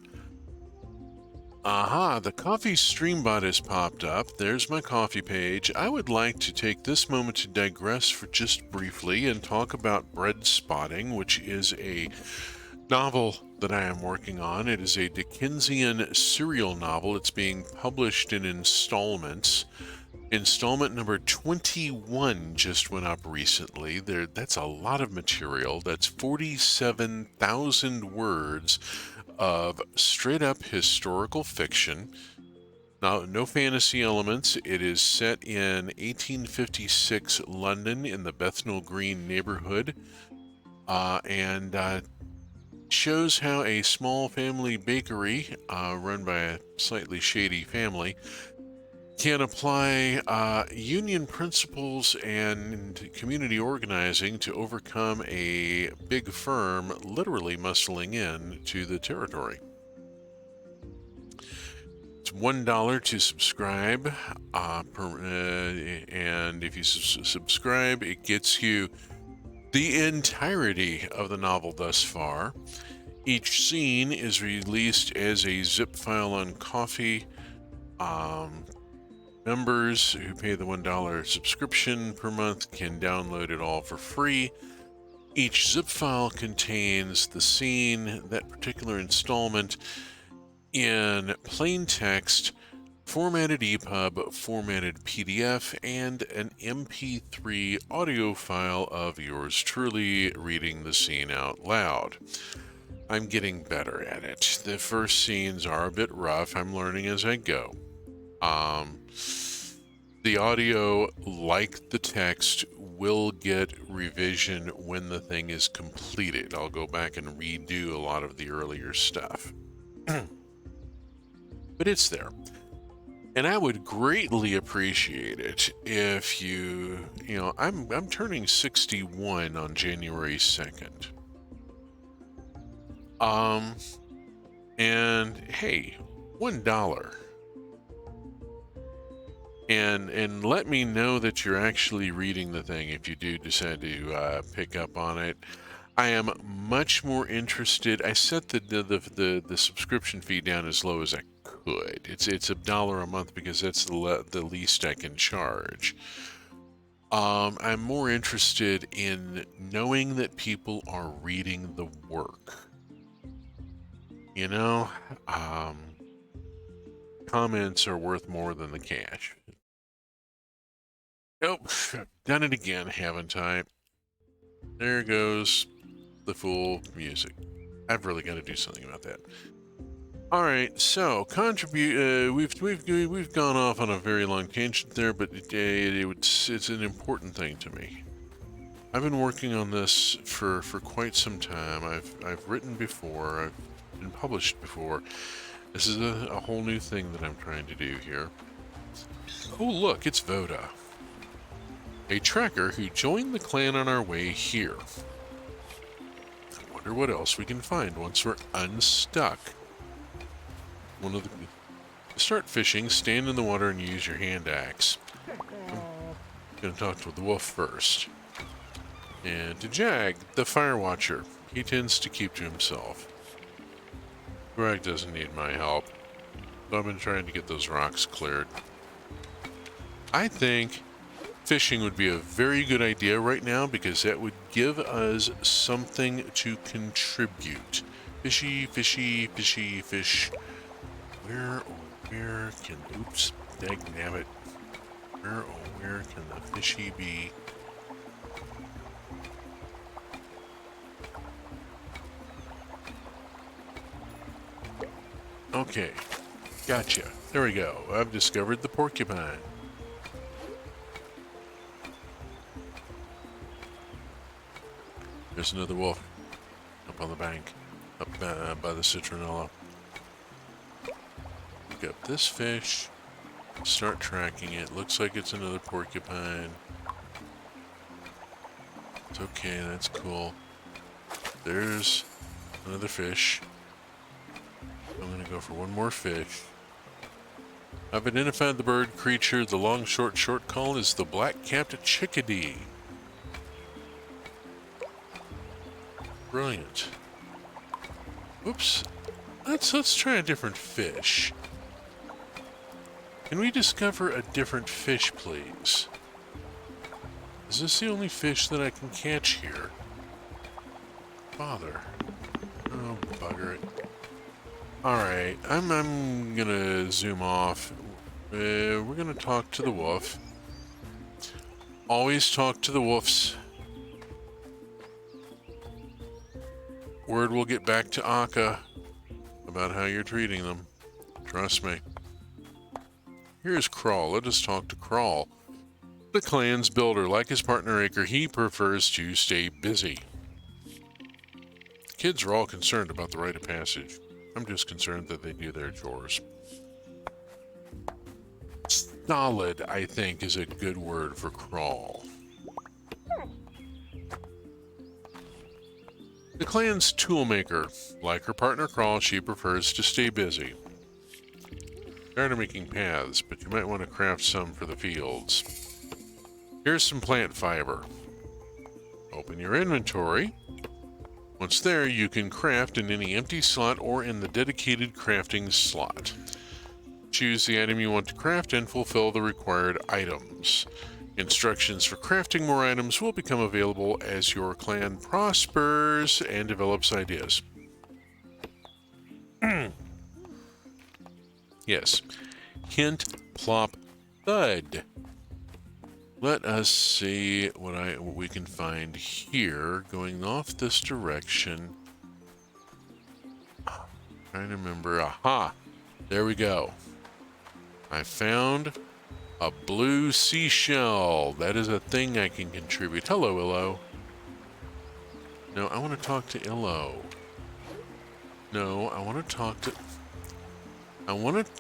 Aha, the coffee streambot has popped up. There's my coffee page. I would like to take this moment to digress for just briefly and talk about Bread Spotting, which is a novel that I am working on. It is a Dickensian serial novel. It's being published in installments. Installment number 21 just went up recently. That's a lot of material. That's 47,000 words of straight up historical fiction. Now, no fantasy elements. It is set in 1856 London in the Bethnal Green neighborhood, and shows how a small family bakery run by a slightly shady family can apply union principles and community organizing to overcome a big firm literally muscling in to the territory. It's $1 to subscribe, and if you subscribe, it gets you the entirety of the novel thus far. Each scene is released as a zip file on Coffee. Members who pay the $1 subscription per month can download it all for free. Each zip file contains the scene, that particular installment, in plain text, formatted EPUB, formatted PDF, and an MP3 audio file of yours truly reading the scene out loud. I'm getting better at it. The first scenes are a bit rough. I'm learning as I go. The audio, like the text, will get revision when the thing is completed. I'll go back and redo a lot of the earlier stuff. But it's there. And I would greatly appreciate it if I'm turning 61 on January 2nd. And hey, $1. And let me know that you're actually reading the thing if you do decide to pick up on it. I am much more interested. I set the subscription fee down as low as I could. It's $1 a month because that's the least I can charge. I'm more interested in knowing that people are reading the work. Comments are worth more than the cash. Nope, I've done it again, haven't I? There goes the full music. I've really got to do something about that. All right, so contribute. We've gone off on a very long tangent there, but it's an important thing to me. I've been working on this for quite some time. I've written before. I've been published before. This is a whole new thing that I'm trying to do here. Oh look, it's Voda, a tracker who joined the clan on our way here. I wonder what else we can find once we're unstuck. One of the start fishing, stand in the water and use your hand axe. I'm going to talk to the wolf first. And to Jag, the fire watcher. He tends to keep to himself. Greg doesn't need my help. So I've been trying to get those rocks cleared. I think fishing would be a very good idea right now because that would give us something to contribute. Fishy, fishy, fishy, fish. Where can... Oops, dagnabbit. Where can the fishy be? Okay, gotcha. There we go. I've discovered the porcupine. There's another wolf up on the bank, up by the citronella. Pick up this fish, start tracking it. Looks like it's another porcupine. It's okay, that's cool. There's another fish. I'm going to go for one more fish. I've identified the bird creature. The long, short call is the black-capped chickadee. Brilliant. Oops. Let's try a different fish. Can we discover a different fish, please? Is this the only fish that I can catch here? Bother. Oh, bugger it. Alright, I'm gonna zoom off. We're gonna talk to the wolf. Always talk to the wolves. Word will get back to Akka about how you're treating them. Trust me. Here's Crawl. Let us talk to Crawl. The clan's builder. Like his partner Acre, he prefers to stay busy. The kids are all concerned about the rite of passage. I'm just concerned that they do their chores. Solid, I think, is a good word for Crawl. The clan's toolmaker. Like her partner Crawl, she prefers to stay busy. Tired of making paths, but you might want to craft some for the fields. Here's some plant fiber. Open your inventory. Once there, you can craft in any empty slot or in the dedicated crafting slot. Choose the item you want to craft and fulfill the required items. Instructions for crafting more items will become available as your clan prospers and develops ideas. Yes. Hint, plop, thud. Let us see what we can find here. Going off this direction. Trying to remember. Aha! There we go. I found a blue seashell. That is a thing I can contribute. Hello, Illo. No, I want to talk to Illo. No, I want to talk to... I want to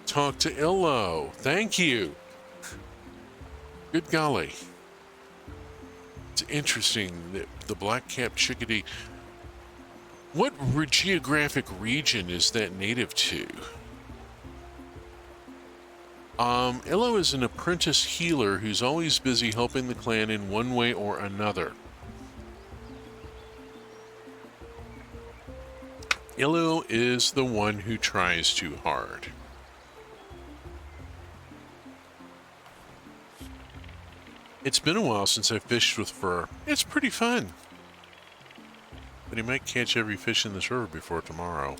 talk to Illo. Thank you. Good golly. It's interesting that the black-capped chickadee... What geographic region is that native to? Illo is an apprentice healer who's always busy helping the clan in one way or another. Illo is the one who tries too hard. It's been a while since I fished with Fur. It's pretty fun. But he might catch every fish in this river before tomorrow.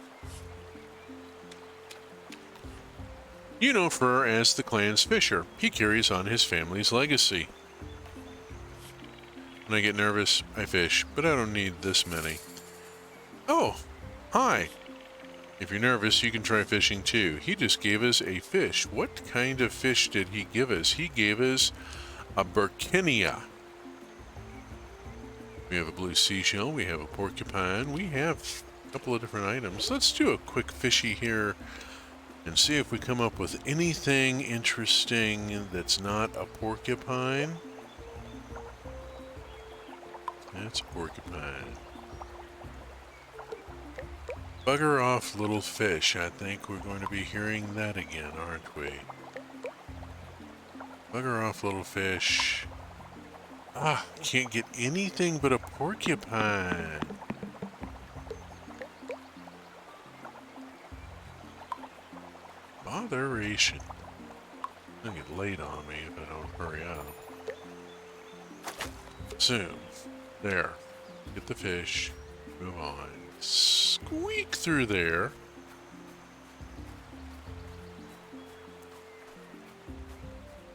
You know Fur as the clan's fisher. He carries on his family's legacy. When I get nervous, I fish, but I don't need this many. Oh, hi. If you're nervous, you can try fishing too. He just gave us a fish. What kind of fish did he give us? He gave us a Burkinia. We have a blue seashell. We have a porcupine. We have a couple of different items. Let's do a quick fishy here and see if we come up with anything interesting that's not a porcupine. That's a porcupine. Bugger off, little fish. I think we're going to be hearing that again, aren't we? Bugger off, little fish. Ah, can't get anything but a porcupine. Botheration. It'll get late on me if I don't hurry up. Zoom. There. Get the fish. Move on. Squeak through there.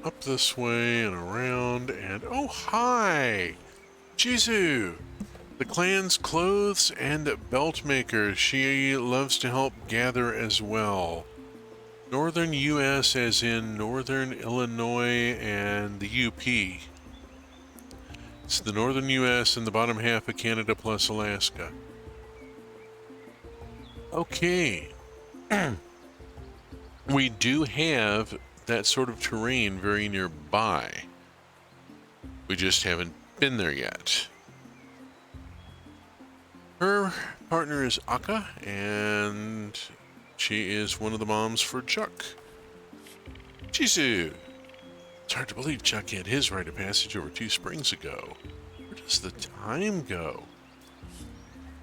Up this way and around and... Oh, hi! Jizu! The clan's clothes and belt maker. She loves to help gather as well. Northern U.S. as in Northern Illinois and the UP. It's the Northern U.S. and the bottom half of Canada plus Alaska. Okay. We do have that sort of terrain very nearby. We just haven't been there yet. Her partner is Akka, and she is one of the moms for Chuck. Jisoo! It's hard to believe Chuck had his rite of passage over 2 springs ago. Where does the time go?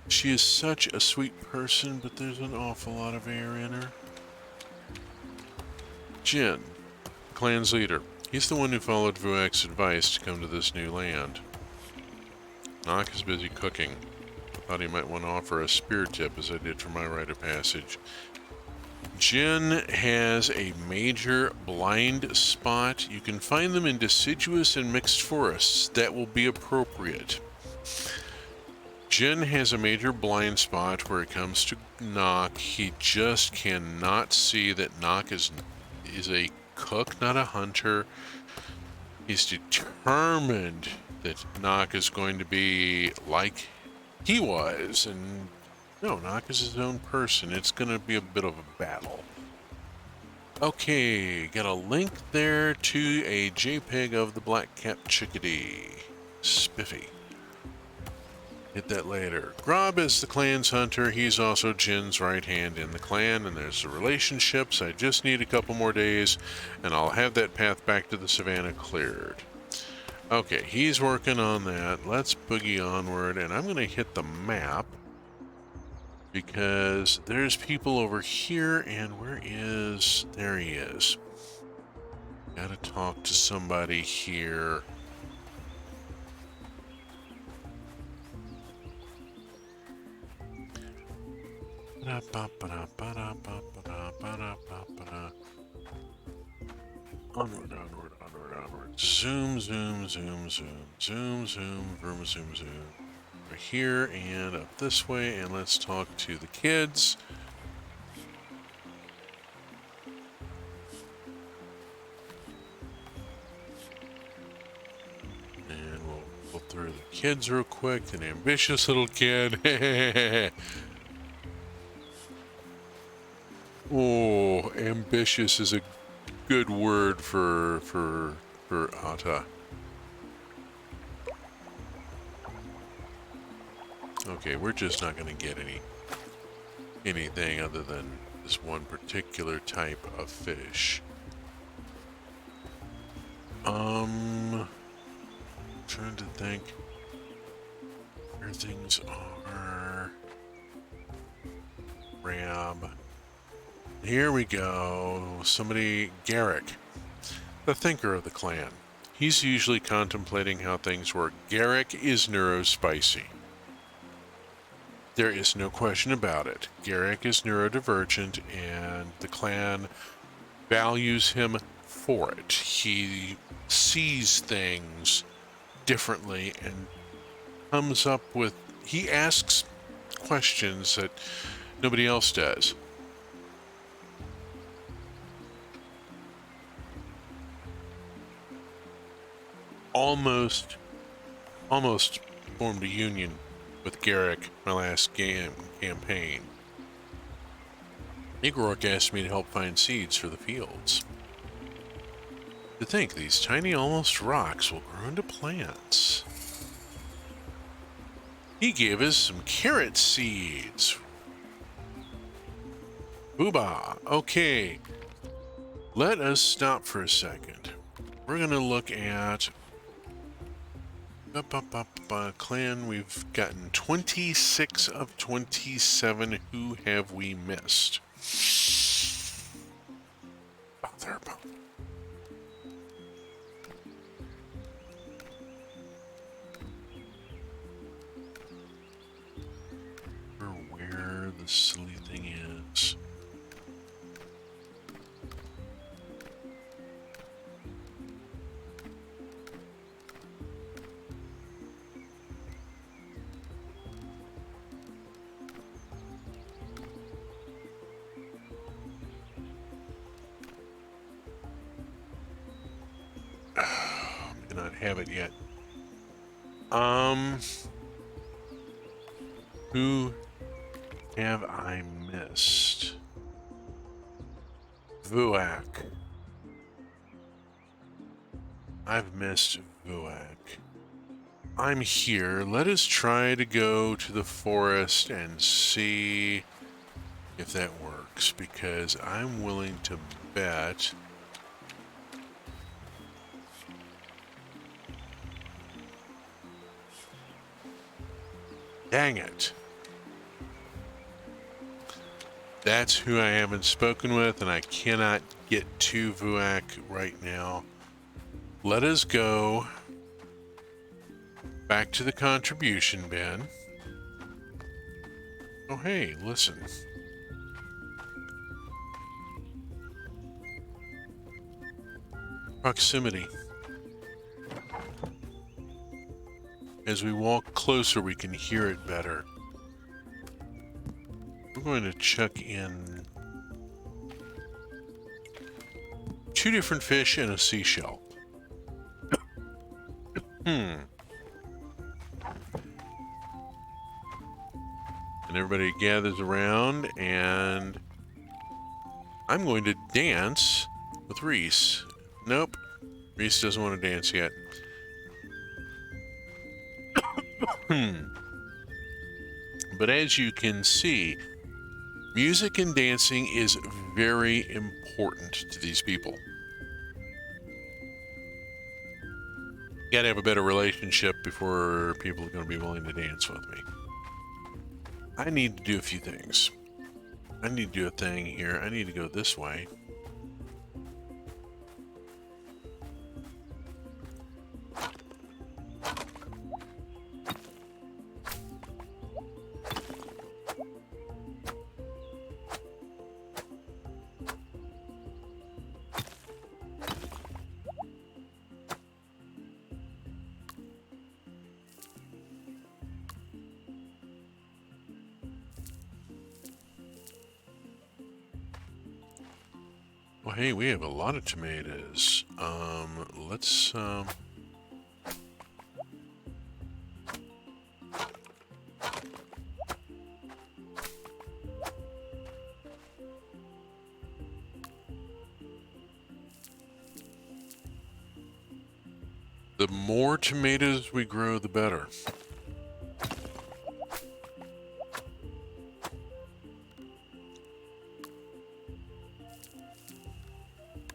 She is such a sweet person, but there's an awful lot of air in her. Jin, the clan's leader. He's the one who followed Vuak's advice to come to this new land. Nock is busy cooking. I thought he might want to offer a spear tip as I did for my rite of passage. Jin has a major blind spot. You can find them in deciduous and mixed forests. That will be appropriate. Jin has a major blind spot where it comes to Nock. He just cannot see that Nock is a cook, not a hunter. He's determined that Nock is going to be like he was, and no, Nock is his own person. It's going to be a bit of a battle. Okay, got a link there to a JPEG of the black-capped chickadee. Spiffy. Hit that later. Grob is the clan's hunter. He's also Jin's right hand in the clan, and there's the relationships. I just need a couple more days, and I'll have that path back to the savannah cleared. Okay, he's working on that. Let's boogie onward, and I'm going to hit the map because there's people over here, and where is... There he is. Gotta talk to somebody here. Onward, onward, onward, onward. Zoom, zoom, zoom, zoom. Zoom, zoom, vroom, zoom, zoom. We're here and up this way, and let's talk to the kids. And we'll pull through the kids real quick. An ambitious little kid. Oh, ambitious is a good word for Atta. Okay, we're just not going to get anything other than this one particular type of fish. Trying to think where things are. Grab. Here we go. Somebody, Garrick, the thinker of the clan. He's usually contemplating how things work. Garrick is neurospicy. There is no question about it. Garrick is neurodivergent, and the clan values him for it. He sees things differently and comes up with... He asks questions that nobody else does. Almost formed a union with Garrick my last campaign. Igorok asked me to help find seeds for the fields. To think these tiny almost rocks will grow into plants. He gave us some carrot seeds. Booba. Okay. Let us stop for a second. We're going to look at clan. We've gotten 26 of 27. Who have we missed? Oh, there. Where the silly thing is. May not have it yet. Who have I missed? Vuak. I've missed Vuak. I'm here. Let us try to go to the forest and see if that works, because I'm willing to bet dang it. That's who I haven't spoken with, and I cannot get to Vuak right now. Let us go back to the contribution bin. Oh, hey, listen. Proximity. As we walk closer, we can hear it better. We're going to chuck in 2 different fish and a seashell. And everybody gathers around, and I'm going to dance with Reese. Nope, Reese doesn't want to dance yet. But as you can see, music and dancing is very important to these people. You gotta have a better relationship before people are going to be willing to dance with me. I need to do a few things. I need to do a thing here. I need to go this way. Well, hey, we have a lot of tomatoes. Let's, the more tomatoes we grow, the better.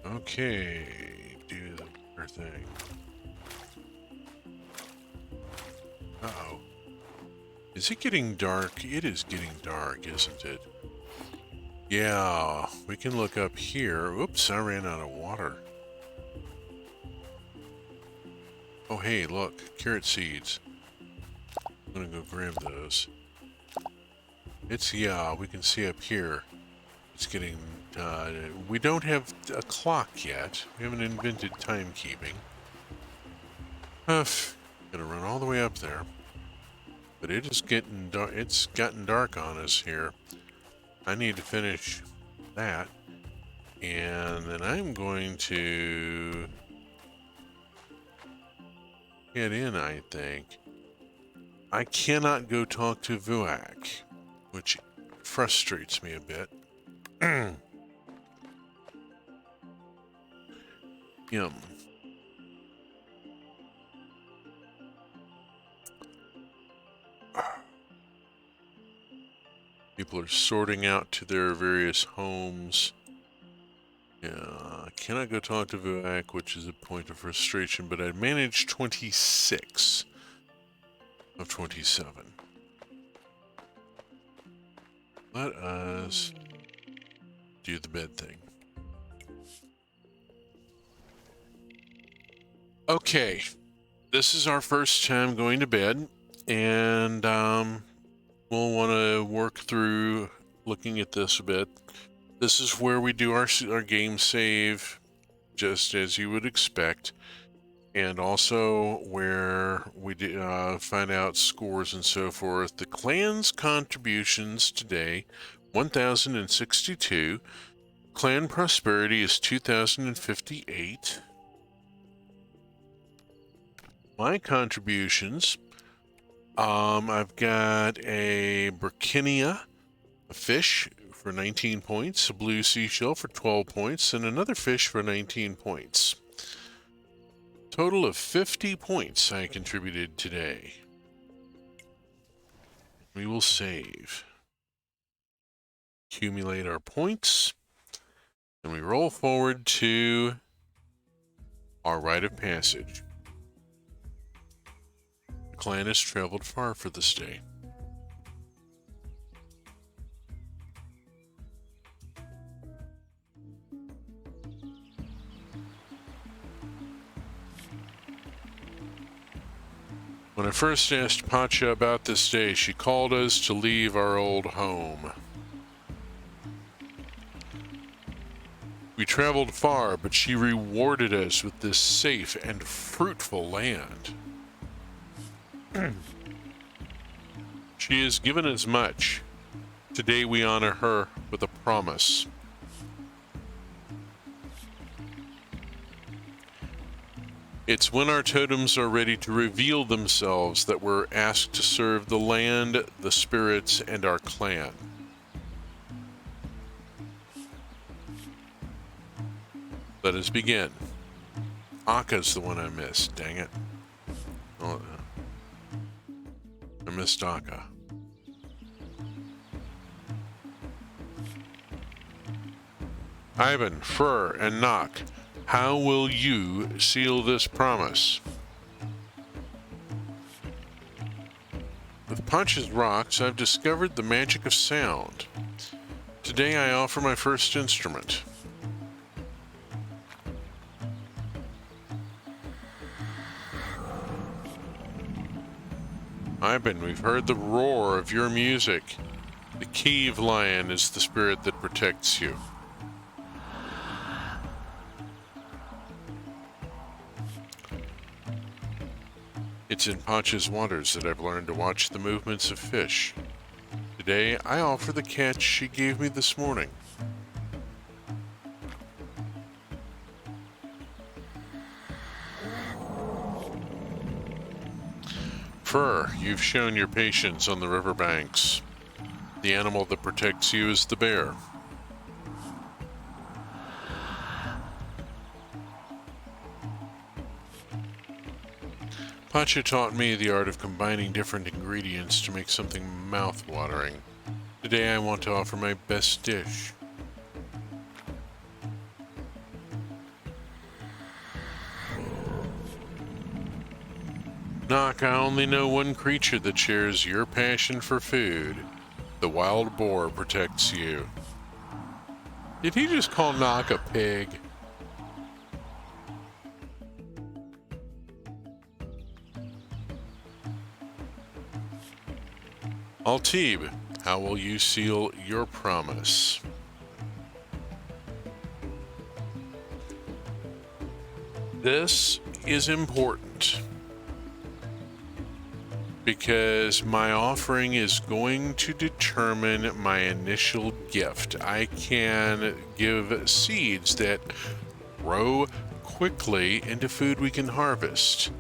Okay, do the other thing. Uh-oh. Is it getting dark? It is getting dark, isn't it? Yeah, we can look up here. Oops, I ran out of water. Oh, hey, look, carrot seeds. I'm gonna go grab those. Yeah, we can see up here. It's getting, we don't have a clock yet. We haven't invented timekeeping. Gonna run all the way up there. But it is getting dark. It's gotten dark on us here. I need to finish that. And then I'm going to head in, I think. I cannot go talk to Vuak, which frustrates me a bit. Yum. People are sorting out to their various homes. Yeah, I cannot go talk to Vuak, which is a point of frustration, but I managed 26 of 27. Let us do the bed thing. Okay, this is our first time going to bed, and we'll want to work through looking at this a bit. This is where we do our game save, just as you would expect, and also where we find out scores and so forth. The clan's contributions today, 1,062. Clan prosperity is 2,058. My contributions, I've got a Burkinia, a fish for 19 points, a blue seashell for 12 points, and another fish for 19 points. Total of 50 points I contributed today. We will save. Accumulate our points, and we roll forward to our rite of passage. The clan has traveled far for this day. When I first asked Pacha about this day, she called us to leave our old home. We traveled far, but she rewarded us with this safe and fruitful land. She has given us much. Today we honor her with a promise. It's when our totems are ready to reveal themselves that we're asked to serve the land, the spirits, and our clan. Let us begin. Akka's the one I missed, dang it. Oh, I missed Akka. Ivan, Fur, and Nock, how will you seal this promise? With Pacha's rocks, I've discovered the magic of sound. Today I offer my first instrument. Ivan, we've heard the roar of your music. The cave lion is the spirit that protects you. It's in Pacha's waters that I've learned to watch the movements of fish. Today, I offer the catch she gave me this morning. Fur, you've shown your patience on the riverbanks. The animal that protects you is the bear. Pacha taught me the art of combining different ingredients to make something mouth-watering. Today I want to offer my best dish. Nock, I only know one creature that shares your passion for food. The wild boar protects you. Did he just call Nock a pig? Altib, how will you seal your promise? This is important because my offering is going to determine my initial gift. I can give seeds that grow quickly into food we can harvest.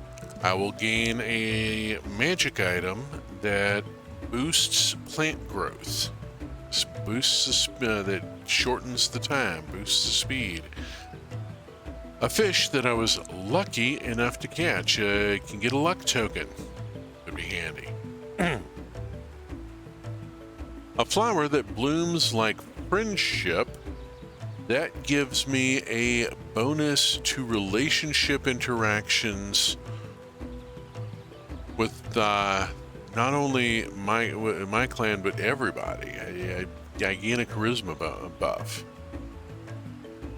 I will gain a magic item that boosts plant growth, that shortens the time, boosts the speed. A fish that I was lucky enough to catch can get a luck token. Would be handy. A flower that blooms like friendship. That gives me a bonus to relationship interactions with not only my clan, but everybody. I gain a charisma buff.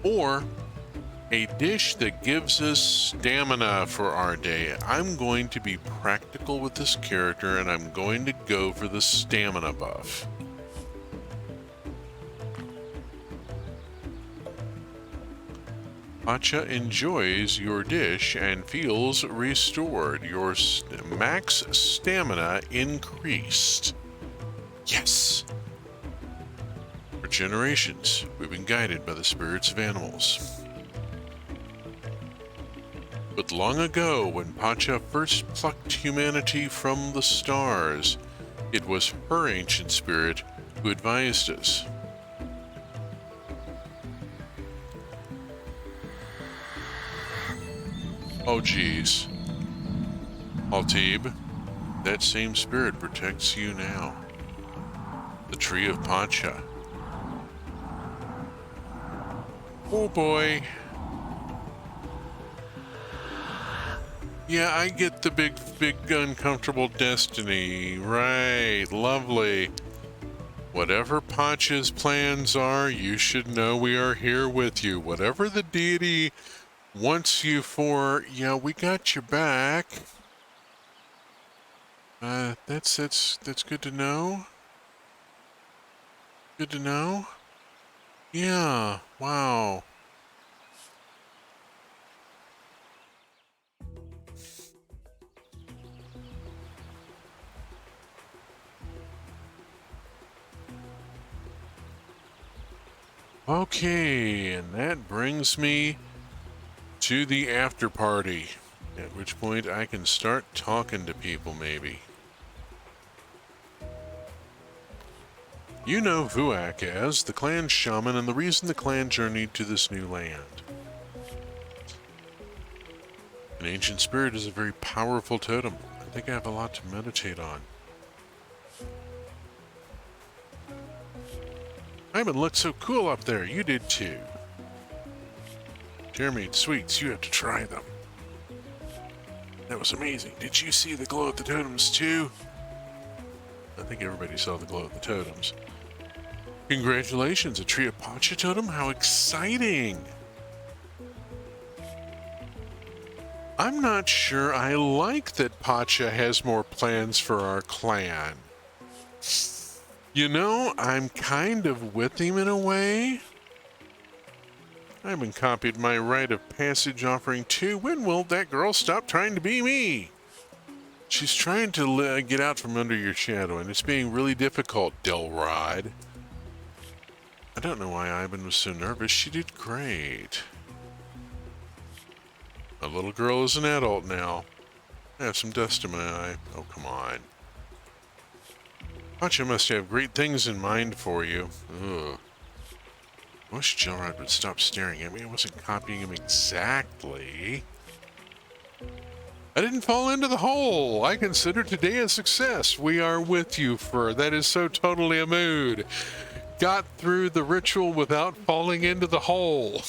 Or a dish that gives us stamina for our day. I'm going to be practical with this character, and I'm going to go for the stamina buff. Pacha enjoys your dish and feels restored. Your max stamina increased. Yes! For generations, we've been guided by the spirits of animals. But long ago, when Pacha first plucked humanity from the stars, it was her ancient spirit who advised us. Oh geez. Altib, that same spirit protects you now. The tree of Pacha. Oh boy. Yeah, I get the big uncomfortable destiny. Right, lovely. Whatever Pacha's plans are, you should know we are here with you. Whatever the deity wants you for, yeah, we got your back. That's good to know. Good to know. Yeah, wow. Okay, and that brings me to the after party, at which point I can start talking to people, maybe. You know Vuak as the clan shaman and the reason the clan journeyed to this new land. An ancient spirit is a very powerful totem. I think I have a lot to meditate on. Ivan looked so cool up there. You did too. Jeremy, sweets, you have to try them. That was amazing. Did you see the glow of the totems too? I think everybody saw the glow of the totems. Congratulations, a tree of Pacha totem? How exciting! I'm not sure I like that Pacha has more plans for our clan. You know, I'm kind of with him in a way. I haven't copied my rite of passage offering too. When will that girl stop trying to be me? She's trying to get out from under your shadow, and it's being really difficult, Delrod. I don't know why Ivan was so nervous. She did great. A little girl is an adult now. I have some dust in my eye. Oh, come on. Pacha must have great things in mind for you. Ugh. I wish Jelrod would stop staring at me. I wasn't copying him exactly. I didn't fall into the hole. I consider today a success. We are with you, Fur. That is so totally a mood. Got through the ritual without falling into the hole.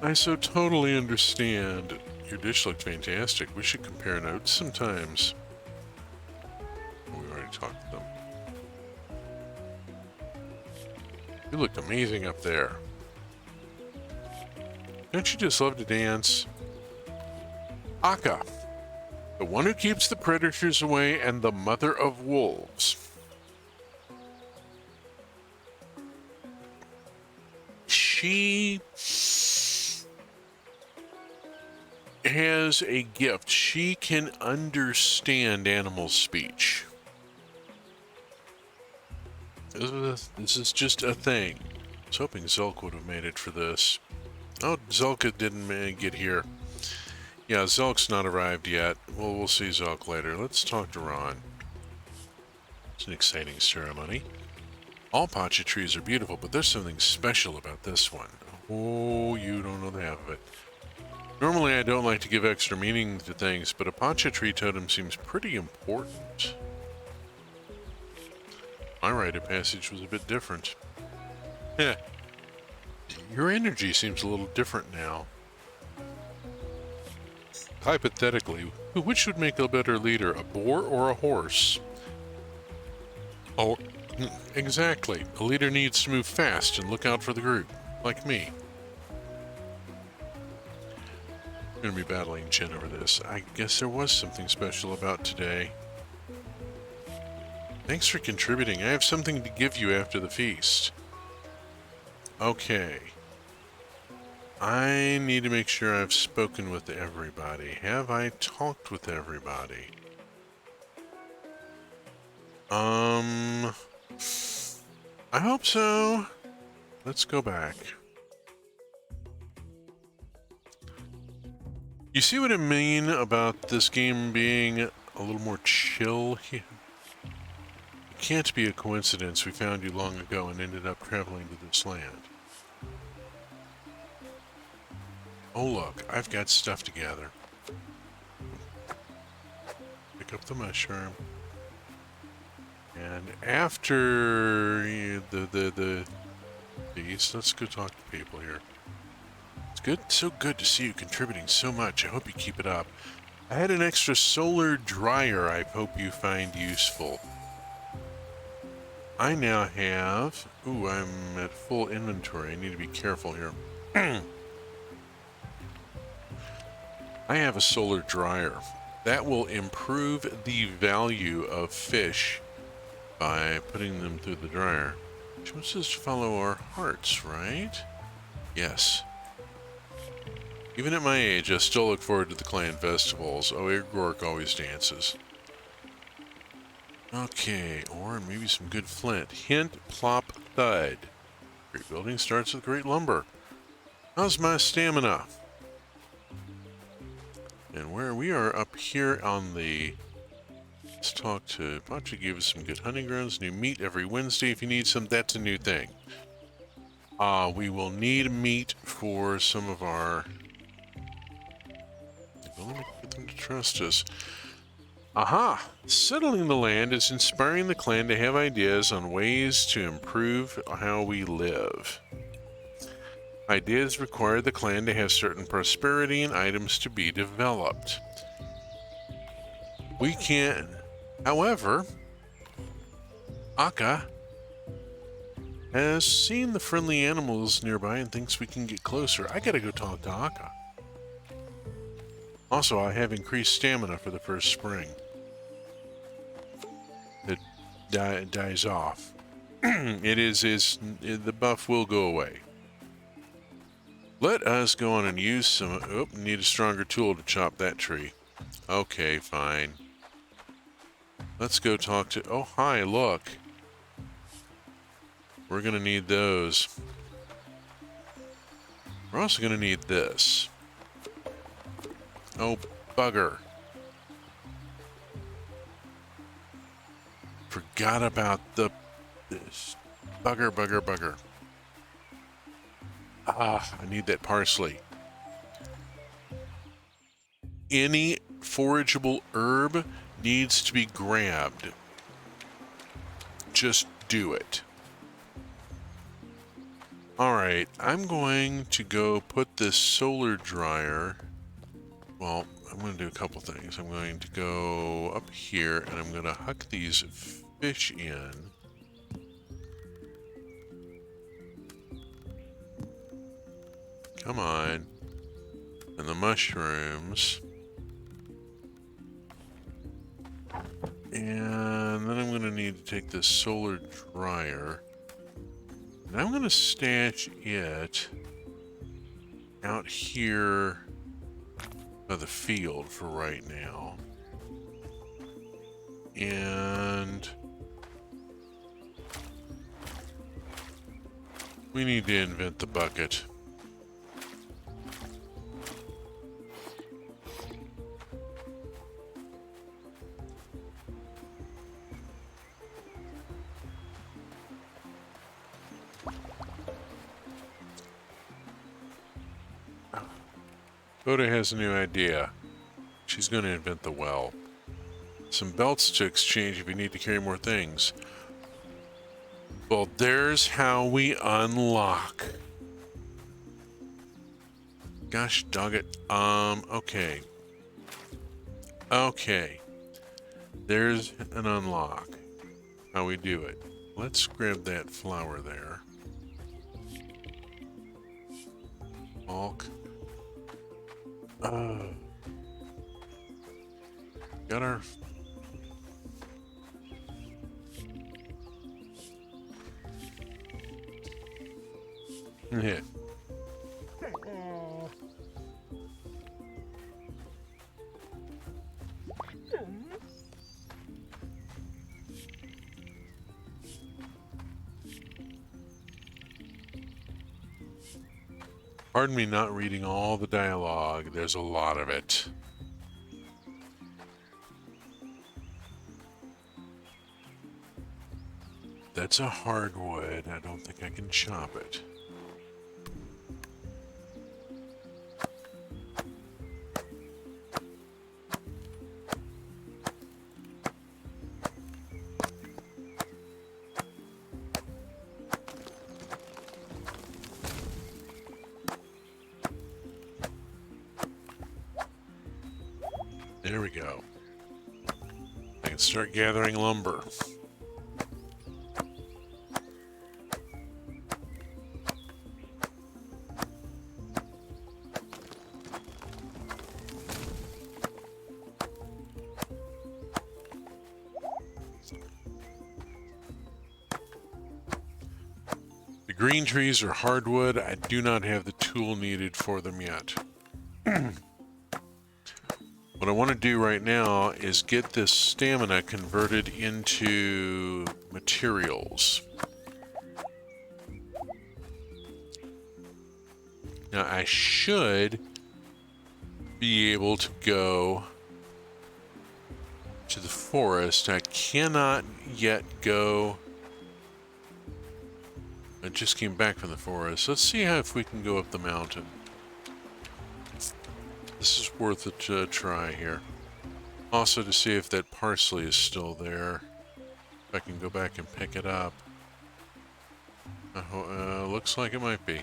I so totally understand. Your dish looked fantastic. We should compare notes sometimes. We already talked to them. You looked amazing up there. Don't you just love to dance? Akka, the one who keeps the predators away and the mother of wolves. She has a gift. She can understand animal speech. This is just a thing. I was hoping Zulk would have made it for this. Oh, Zulk didn't get here. Yeah, Zulk's not arrived yet. Well, we'll see Zulk later. Let's talk to Ron. It's an exciting ceremony. All Pacha trees are beautiful, but there's something special about this one. Oh, you don't know the half of it. Normally I don't like to give extra meaning to things, but a Pacha tree totem seems pretty important. My rite of passage was a bit different. Yeah. Your energy seems a little different now. Hypothetically, which would make a better leader, a boar or a horse? Oh, exactly. A leader needs to move fast and look out for the group, like me. I'm going to be battling Jen over this. I guess there was something special about today. Thanks for contributing. I have something to give you after the feast. Okay. I need to make sure I've spoken with everybody. Have I talked with everybody? I hope so. Let's go back. You see what I mean about this game being a little more chill? It can't be a coincidence we found you long ago and ended up traveling to this land. Oh look, I've got stuff to gather. Pick up the mushroom. And after these, let's go talk to people here. It's good, so good to see you contributing so much. I hope you keep it up. I had an extra solar dryer I hope you find useful. I now have... Ooh, I'm at full inventory. I need to be careful here. I have a solar dryer. That will improve the value of fish by putting them through the dryer. Which wants us to follow our hearts, right? Yes. Even at my age, I still look forward to the clan festivals. Oh, Igork always dances. Okay, ore and maybe some good flint. Hint, plop, thud. Great building starts with great lumber. How's my stamina? And where we are up here on the... Let's talk to... Pacha gave us some good hunting grounds. New meat every Wednesday if you need some. That's a new thing. We will need meat for some of our... Let me get them to trust us. Aha! Settling the land is inspiring the clan to have ideas on ways to improve how we live. Ideas require the clan to have certain prosperity and items to be developed. We can't... However, Akka has seen the friendly animals nearby and thinks we can get closer. I gotta go talk to Akka. Also, I have increased stamina for the first spring. It dies off. The buff will go away. Let us go on and use some... Oh, need a stronger tool to chop that tree. Okay, fine. Let's go talk to... Oh, hi, look. We're gonna need those. We're also gonna need this. Oh, bugger. Forgot about this. Bugger. Ah, I need that parsley. Any forageable herb needs to be grabbed. Just do it. Alright, I'm going to go put this solar dryer... Well, I'm going to do a couple things. I'm going to go up here and I'm going to huck these fish in. Come on. And the mushrooms. And then I'm going to need to take this solar dryer. And I'm going to stash it out here by the field for right now. And we need to invent the bucket. Boda has a new idea. She's going to invent the well. Some belts to exchange if you need to carry more things. Well, there's how we unlock. Gosh dog it. Okay. Okay. There's an unlock. How we do it. Let's grab that flower there. Bulk. Got our... Yeah. Pardon me not reading all the dialogue. There's a lot of it. That's a hardwood. I don't think I can chop it. There we go. I can start gathering lumber. The green trees are hardwood. I do not have the tool needed for them yet. What I want to do right now is get this stamina converted into materials. Now I should be able to go to the forest. I cannot yet go. I just came back from the forest. Let's see how if we can go up the mountain. This is worth a try here. Also to see if that parsley is still there. If I can go back and pick it up. Looks like it might be.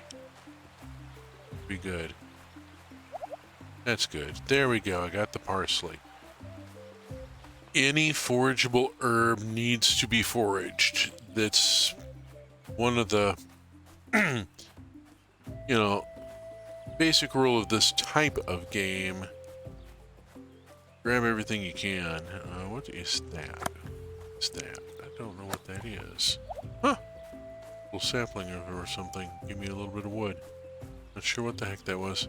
Be good. That's good. There we go. I got the parsley. Any forageable herb needs to be foraged. That's one of the, you know, basic rule of this type of game. Grab everything you can. What is that? What's that? I don't know what that is. Huh! A little sapling or something. Give me a little bit of wood. Not sure what the heck that was.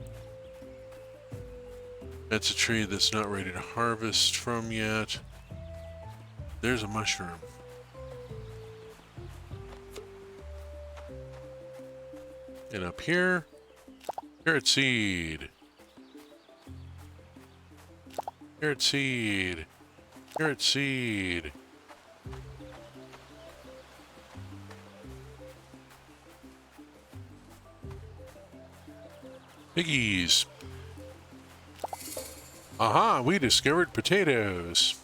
That's a tree that's not ready to harvest from yet. There's a mushroom. And up here, carrot seed. Carrot seed. Carrot seed. Piggies. Aha, we discovered potatoes.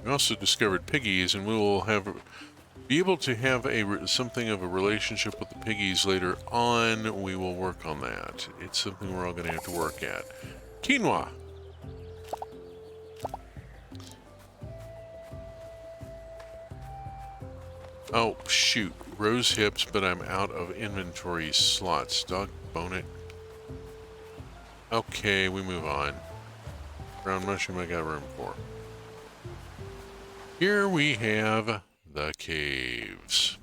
We also discovered piggies, and we will be able to have something of a relationship with the piggies later on. We will work on that. It's something we're all going to have to work at. Quinoa. Oh, shoot. Rose hips, but I'm out of inventory slots. Doggone it. Okay, we move on. Brown mushroom I got room for. Here we have the caves.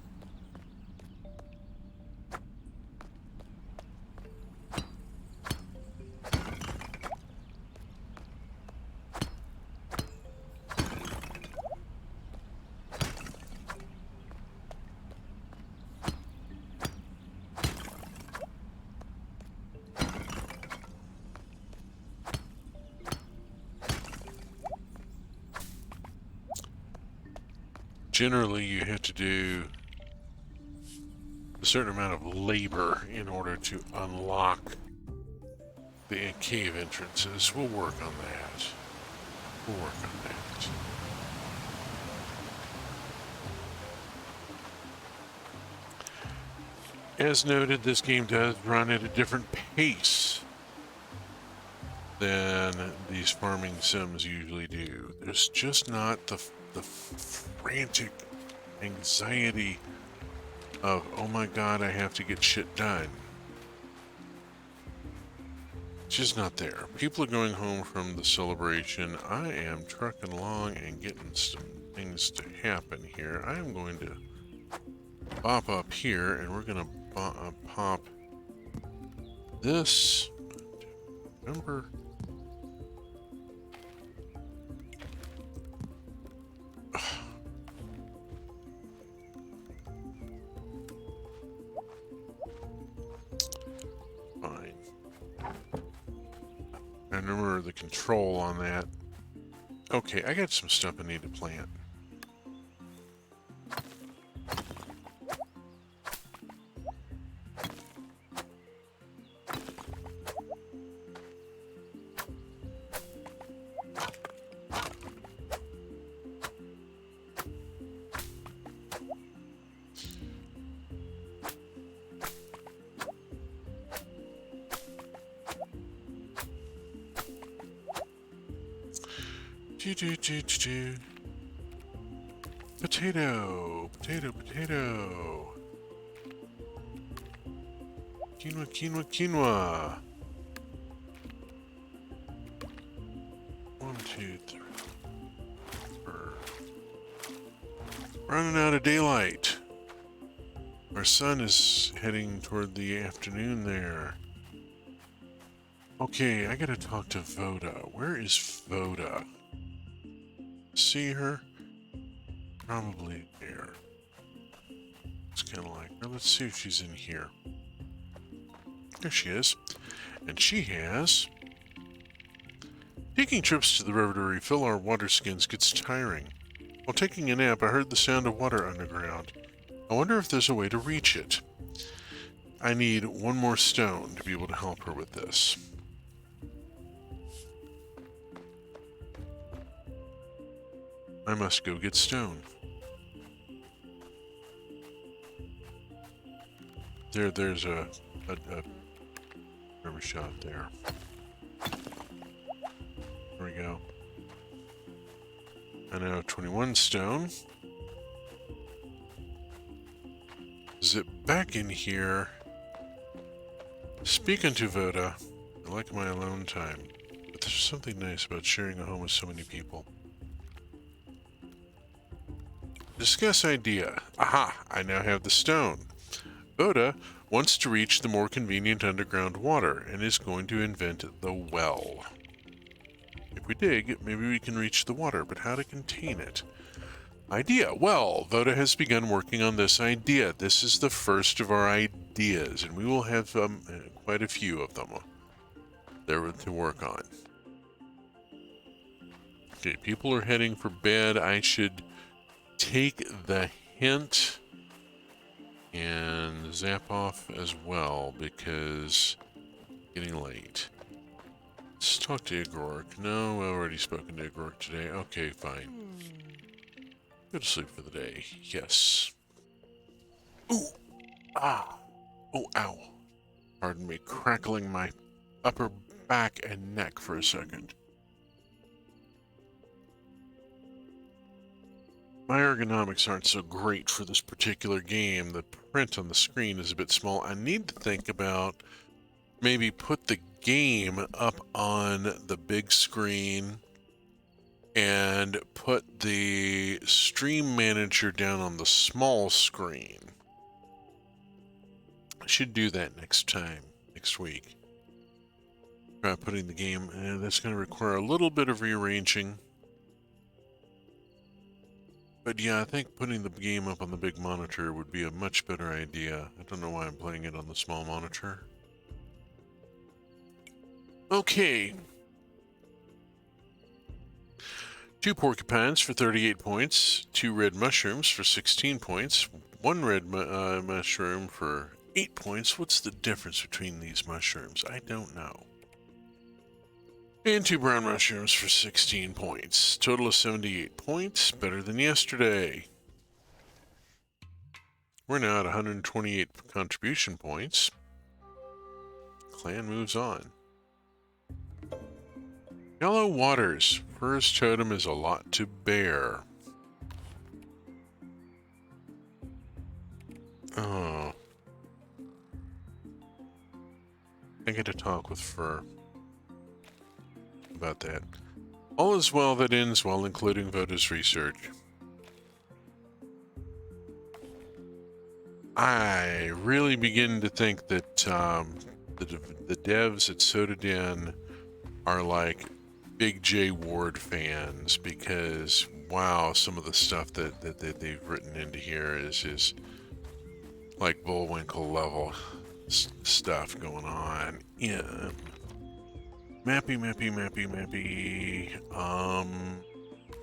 Generally, you have to do certain amount of labor in order to unlock the cave entrances. We'll work on that. We'll work on that. As noted, this game does run at a different pace than these farming sims usually do. There's just not the frantic anxiety of, oh my god, I have to get shit done. It's just not there. People are going home from the celebration. I am trucking along and getting some things to happen here. I am going to bop up here, and we're going to pop this. Remember? Fine. I remember the control on that. Okay, I got some stuff I need to plant. Potato, potato, potato. Quinoa, quinoa, quinoa. 1, 2, 3, 4. Running out of daylight. Our sun is heading toward the afternoon there. Okay, I gotta talk to Voda. Where is Voda? See her? Probably there. It's kind of like her. Let's see if she's in here. There she is. And she has... Taking trips to the river to refill our water skins gets tiring. While taking a nap, I heard the sound of water underground. I wonder if there's a way to reach it. I need one more stone to be able to help her with this. I must go get stone. There's a river shot there. There we go. I now have 21 stone. Zip back in here. Speak unto Voda. I like my alone time, but there's something nice about sharing a home with so many people. Discuss idea. Aha! I now have the stone. Voda wants to reach the more convenient underground water and is going to invent the well. If we dig, maybe we can reach the water, but how to contain it? Idea. Well, Voda has begun working on this idea. This is the first of our ideas, and we will have quite a few of them there to work on. Okay, people are heading for bed. I should take the hint and zap off as well because it's getting late. Let's talk to Igork. No, I've already spoken to Igork today. Okay, fine. Go to sleep for the day. Yes. Ooh! Ah! Oh, ow. Pardon me, crackling my upper back and neck for a second. My ergonomics aren't so great for this particular game. The print on the screen is a bit small. I need to think about maybe put the game up on the big screen and put the stream manager down on the small screen. I should do that next week. Try putting the game, that's going to require a little bit of rearranging. But yeah, I think putting the game up on the big monitor would be a much better idea. I don't know why I'm playing it on the small monitor. Okay. 2 porcupines for 38 points, 2 red mushrooms for 16 points, one red mushroom for 8 points. What's the difference between these mushrooms? I don't know. And 2 brown mushrooms for 16 points. Total of 78 points. Better than yesterday. We're now at 128 contribution points. Clan moves on. Yellow Waters. First totem is a lot to bear. Oh. I get to talk with Fur about that. All is well that ends well, including Voda's research. I really begin to think that the devs at Sodaden are like big J Ward fans, because wow, some of the stuff that they've written into here is like Bullwinkle level stuff going on. Yeah. Mappy.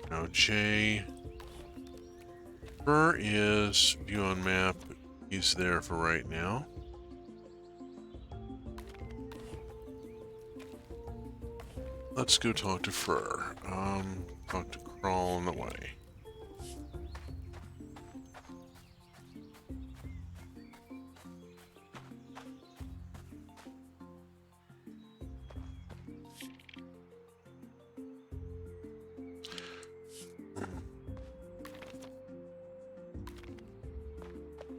Now J. Fur is view on map. He's there for right now. Let's go talk to Fur. Talk to Crawl on the way.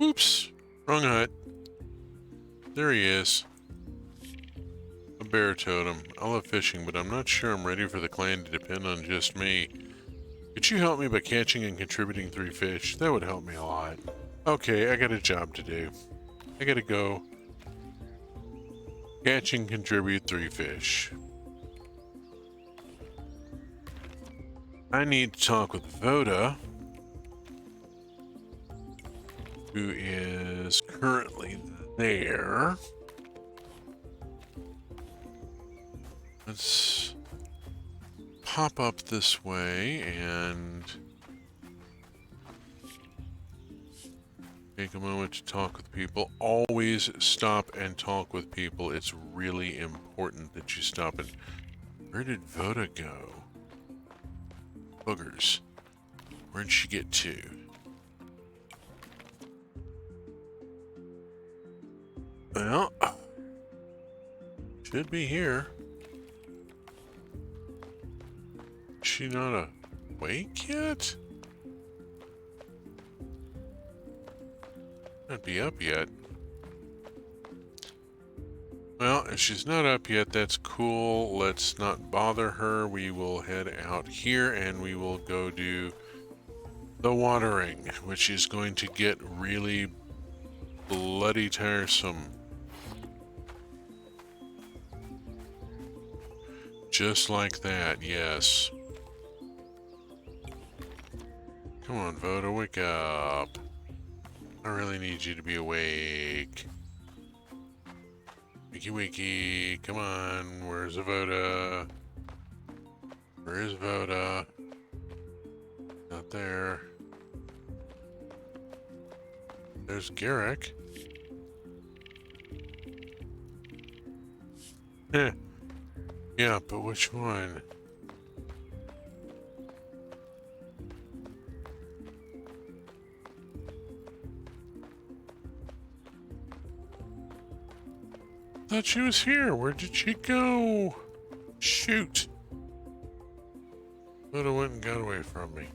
Oops, wrong hut. There he is. A bear totem. I love fishing, but I'm not sure I'm ready for the clan to depend on just me. Could you help me by catching and contributing 3 fish? That would help me a lot. Okay, I got a job to do. I gotta go catch and contribute 3 fish. I need to talk with Voda, who is currently there. Let's pop up this way and take a moment to talk with people. Always stop and talk with people. It's really important that you stop and... Where did Voda go? Boogers. Where'd she get to? Well, should be here. Is she not awake yet? Not be up yet. Well, if she's not up yet, that's cool. Let's not bother her. We will head out here and we will go do the watering, which is going to get really bloody tiresome. Just like that, yes. Come on, Voda, wake up. I really need you to be awake. Wakey wakey, come on, where's Voda? Where is Voda? Not there. There's Garrick. Eh. Yeah, but which one? Thought she was here. Where did she go? Shoot. Voda went and got away from me.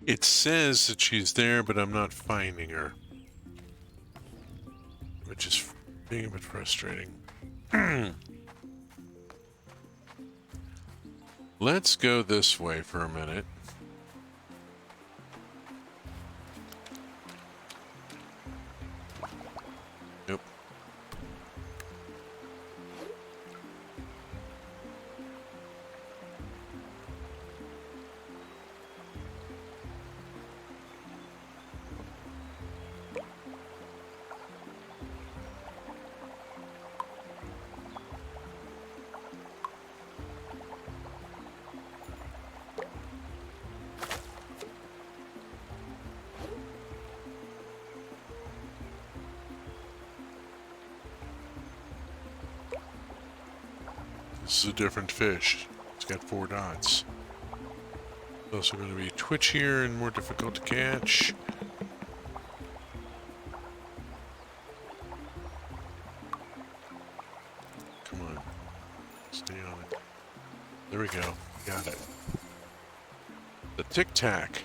It says that she's there, but I'm not finding her. Which is being a bit frustrating. Let's go this way for a minute. Nope. This is a different fish. It's got 4 dots. It's also going to be twitchier and more difficult to catch. Come on. Stay on it. There we go. Got it. The Tic Tac.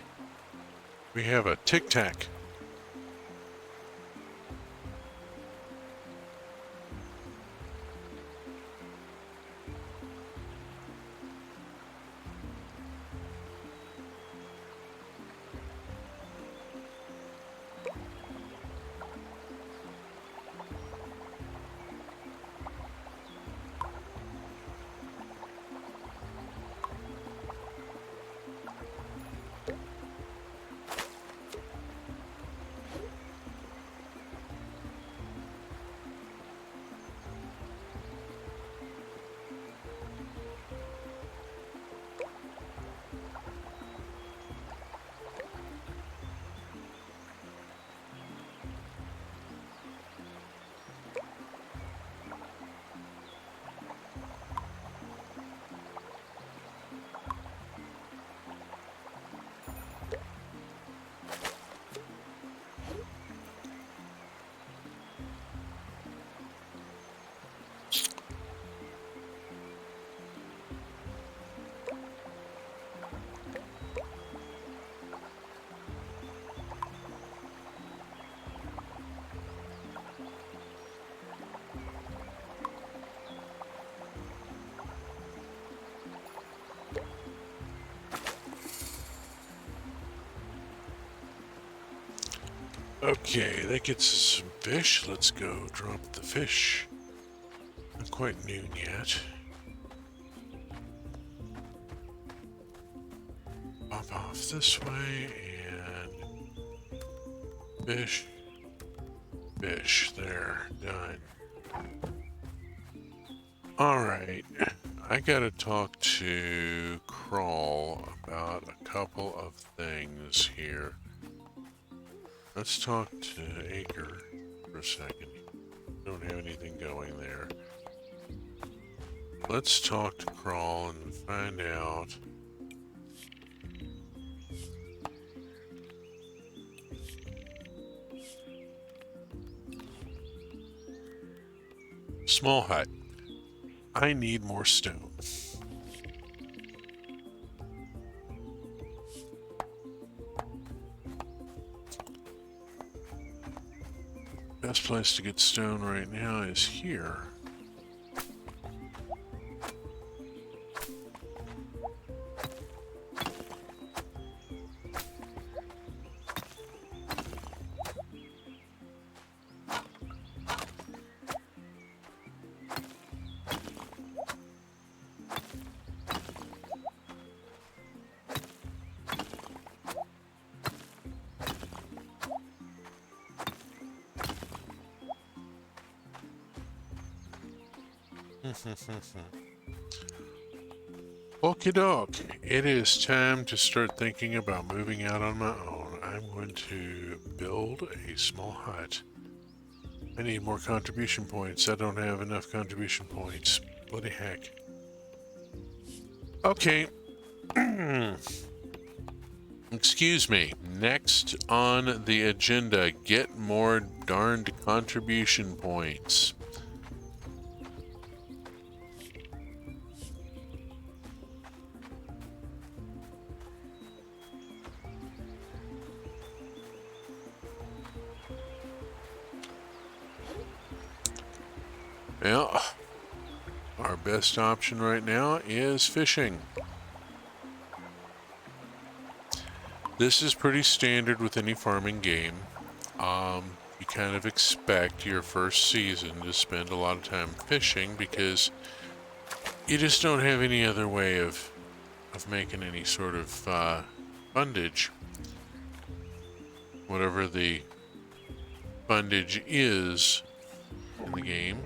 We have a Tic Tac. Okay, that gets us some fish. Let's go drop the fish. Not quite noon yet. Pop off this way and fish. Fish. There. Done. Alright. I gotta talk to Crawl about a couple of things here. Let's talk to Acre for a second. Don't have anything going there. Let's talk to Crawl and find out. Small hut. I need more stone. Best place to get stone right now is here. Okie doke, it is time to start thinking about moving out on my own. I'm going to build a small hut. I need more contribution points. I don't have enough contribution points. Bloody heck. Okay. Excuse me. Next on the agenda, get more darned contribution points. Well, our best option right now is fishing. This is pretty standard with any farming game. You kind of expect your first season to spend a lot of time fishing because you just don't have any other way of making any sort of fundage. Whatever the fundage is in the game.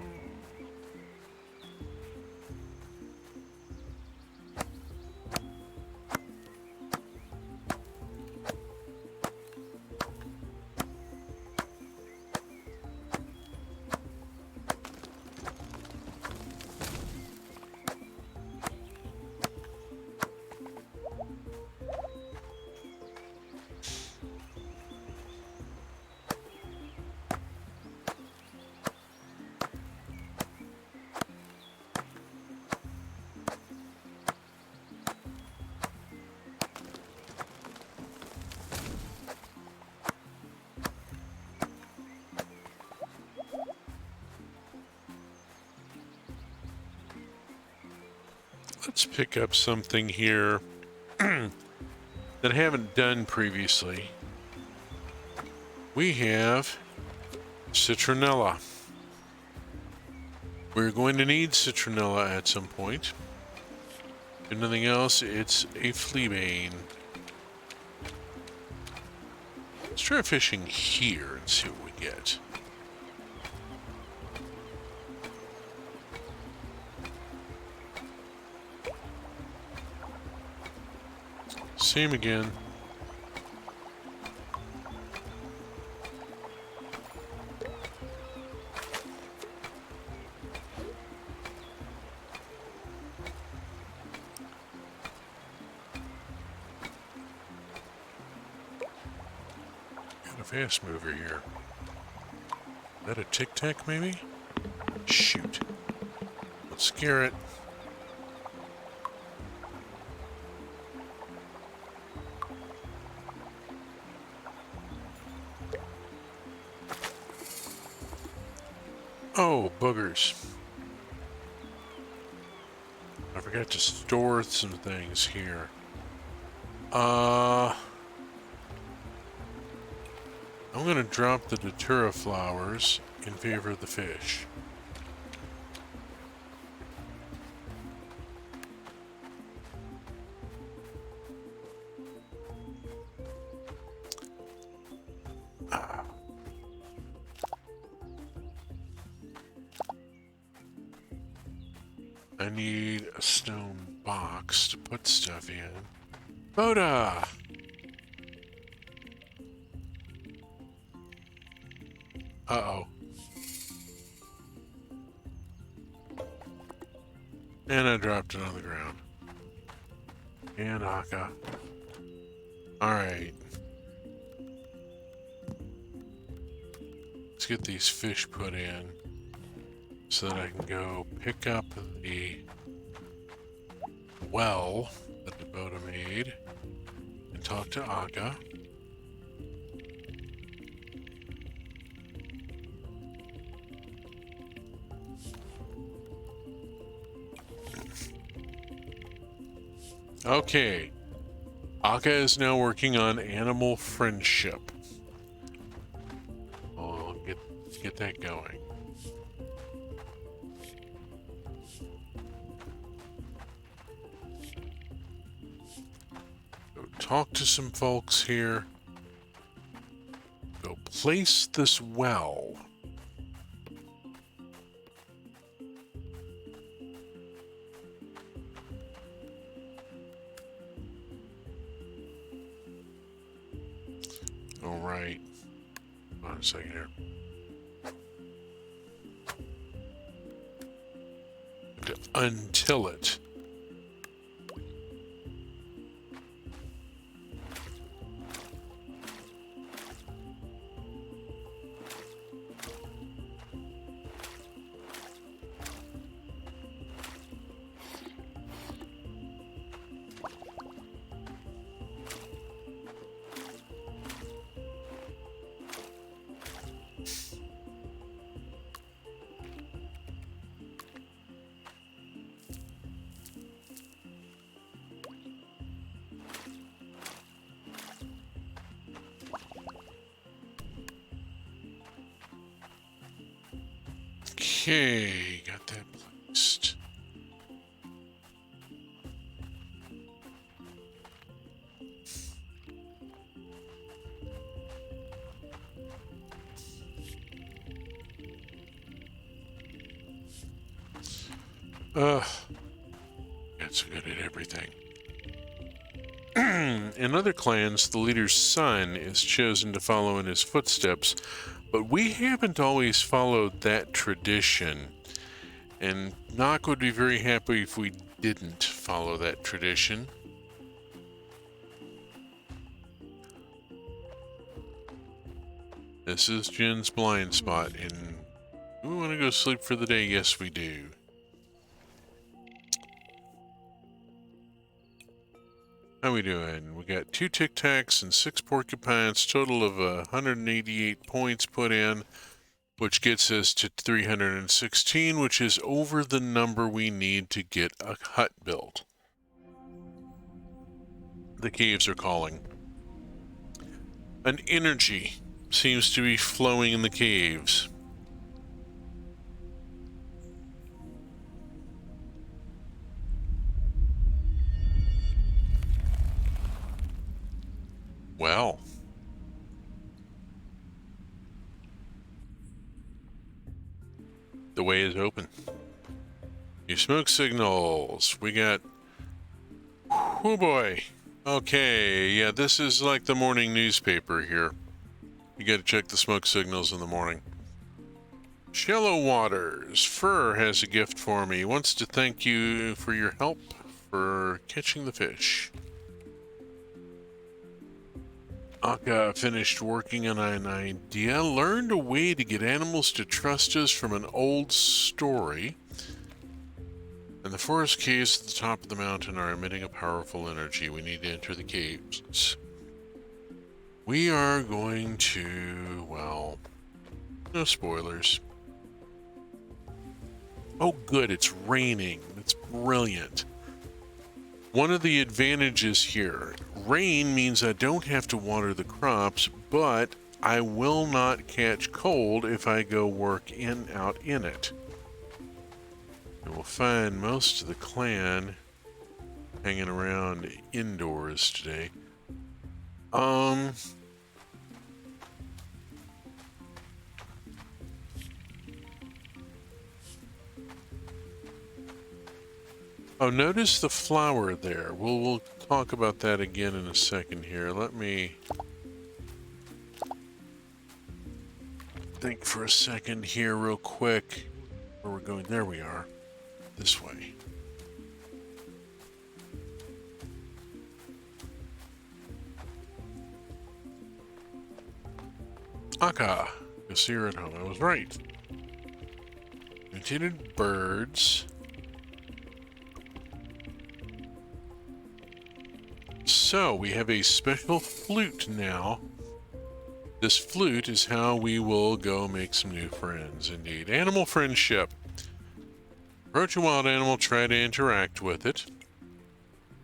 Let's pick up something here that I haven't done previously. We have citronella. We're going to need citronella at some point. If nothing else, it's a fleabane. Let's try fishing here and see what we get. Same again. Got a fast mover here. Is that a Tic Tac maybe? Shoot. Let's scare it. Oh, boogers. I forgot to store some things here. I'm gonna drop the datura flowers in favor of the fish. I need a stone box to put stuff in. Boda! Uh-oh. And I dropped it on the ground. And Aka. Alright. Let's get these fish put in so that I can go pick up the well that the Boda made and talk to Aka. Okay. Aka is now working on animal friendship. I'll get that going. Go talk to some folks here. Go place this well. All right. Hold on a second here. To untill it. Okay, got that placed. That's good at everything. In other clans, the leader's son is chosen to follow in his footsteps, but we haven't always followed that tradition. And Nock would be very happy if we didn't follow that tradition. This is Jen's blind spot, and we want to go sleep for the day. Yes, we do. How we doing? We got 2 Tic Tacs and 6 porcupines, total of 188 points put in. which gets us to 316, which is over the number we need to get a hut built. The caves are calling. An energy seems to be flowing in the caves. Well, the way is open. New smoke signals. We got... Oh boy. Okay, yeah, this is like the morning newspaper here. You gotta check the smoke signals in the morning. Shallow Waters. Fur has a gift for me. Wants to thank you for your help for catching the fish. Akka finished working on an idea. Learned a way to get animals to trust us from an old story. And the forest caves at the top of the mountain are emitting a powerful energy. We need to enter the caves. We are going to, well, no spoilers. Oh good, it's raining. It's brilliant. One of the advantages here, rain means I don't have to water the crops, but I will not catch cold if I go work out in it. And we'll find most of the clan hanging around indoors today. Oh, notice the flower there. We'll talk about that again in a second here. Let me think for a second here real quick where we're going. There we are. This way. Akka. You'll see her at home. I was right. Mutated birds. So, we have a special flute now. This flute is how we will go make some new friends, indeed. Animal friendship. Approach a wild animal, try to interact with it.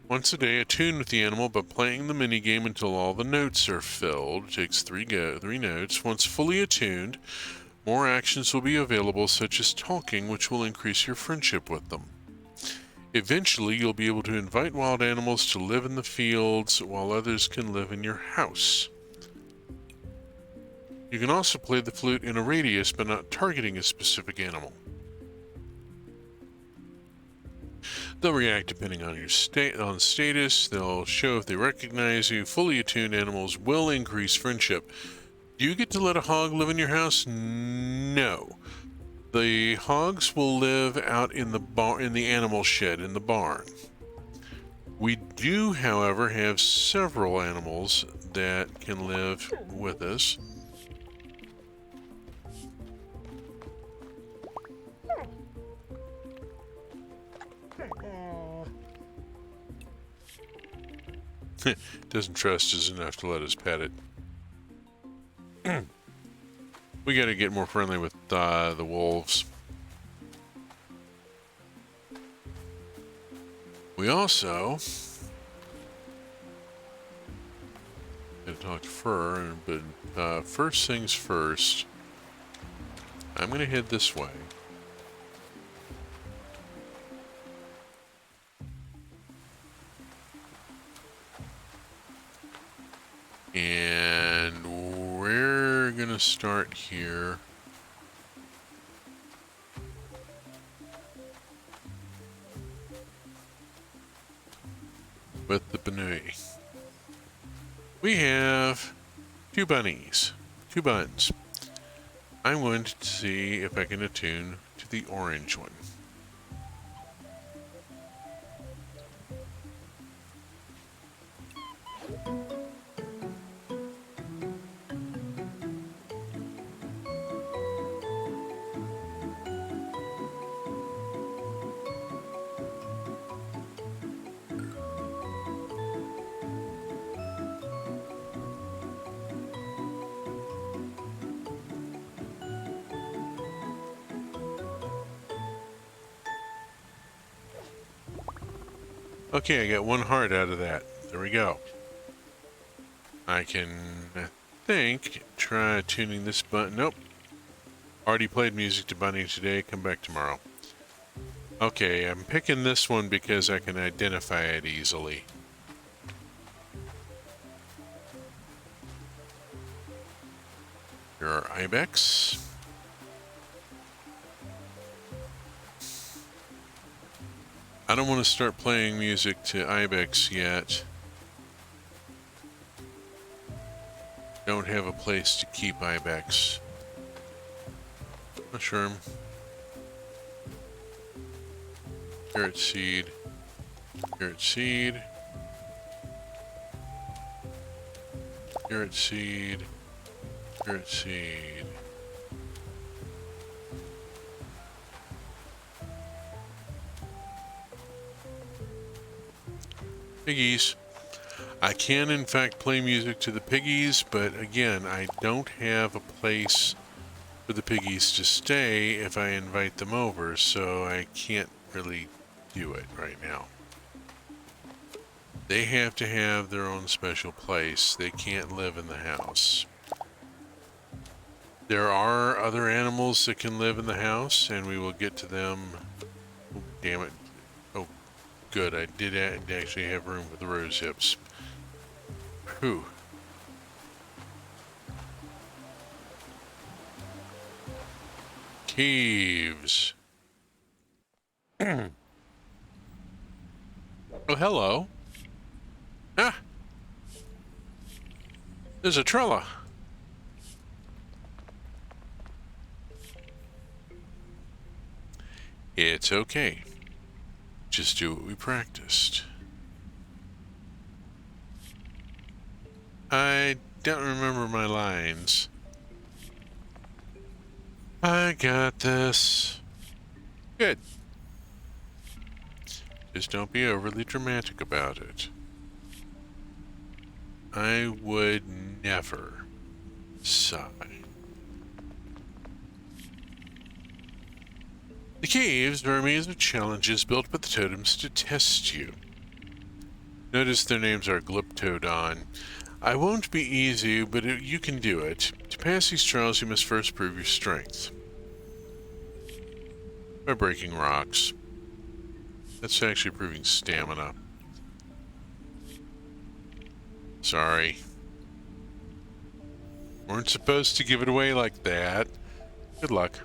Once a day, attune with the animal by playing the minigame until all the notes are filled. It takes three notes. Once fully attuned, more actions will be available, such as talking, which will increase your friendship with them. Eventually, you'll be able to invite wild animals to live in the fields, while others can live in your house. You can also play the flute in a radius, but not targeting a specific animal. They'll react depending on your status. They'll show if they recognize you. Fully attuned animals will increase friendship. Do you get to let a hog live in your house? No. The hogs will live out in the animal shed in the barn. We do, however, have several animals that can live with us. Doesn't trust us enough to let us pet it. We gotta get more friendly with the wolves. We also gotta talk to Fur, but first things first, I'm gonna head this way. And we're gonna start here. With the Benui. We have two bunnies, two buns. I'm going to see if I can attune to the orange one. Okay, I got 1 heart out of that. There we go. I can, I think, try tuning this button. Nope. Already played music to Bunny today. Come back tomorrow. Okay, I'm picking this one because I can identify it easily. Here are ibex. I don't want to start playing music to ibex yet. Don't have a place to keep ibex. Mushroom. Carrot seed. Carrot seed. Carrot seed. Carrot seed. Piggies. I can in fact play music to the piggies, but again, I don't have a place for the piggies to stay if I invite them over, so I can't really do it right now. They have to have their own special place. They can't live in the house. There are other animals that can live in the house, and we will get to them. Oh, damn it. Oh, good. I did actually have room for the rose hips. Whew. Caves. Oh, hello. Ah! There's a Trella. It's okay. Just do what we practiced. I don't remember my lines. I got this. Good. Just don't be overly dramatic about it. I would never sigh. The caves are a maze of challenges built by the totems to test you. Notice their names are Glyptodon. I won't be easy, but you can do it. To pass these trials, you must first prove your strength. By breaking rocks. That's actually proving stamina. Sorry. Weren't supposed to give it away like that. Good luck.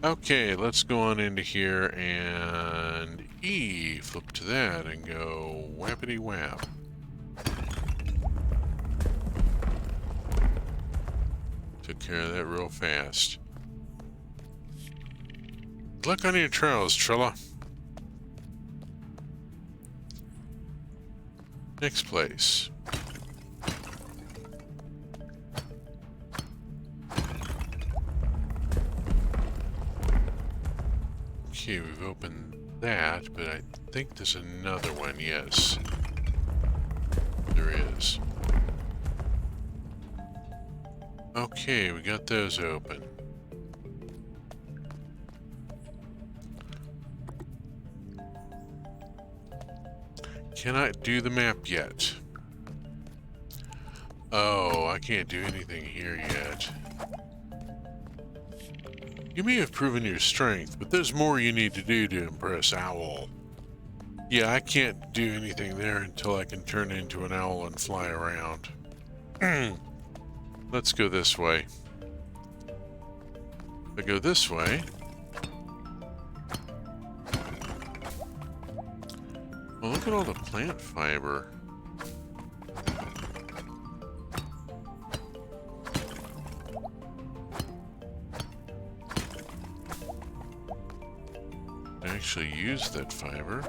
Okay, let's go on into here and E, flip to that and go whappity whap. Took care of that real fast. Good luck on your trials, Trella. Next place. Okay, we've opened that, but I think there's another one, yes. There is. Okay, we got those open. Cannot do the map yet. Oh, I can't do anything here yet. You may have proven your strength, but there's more you need to do to impress Owl. Yeah, I can't do anything there until I can turn into an owl and fly around. Let's go this way. If I go this way... Well, look at all the plant fiber. I actually use that fiber.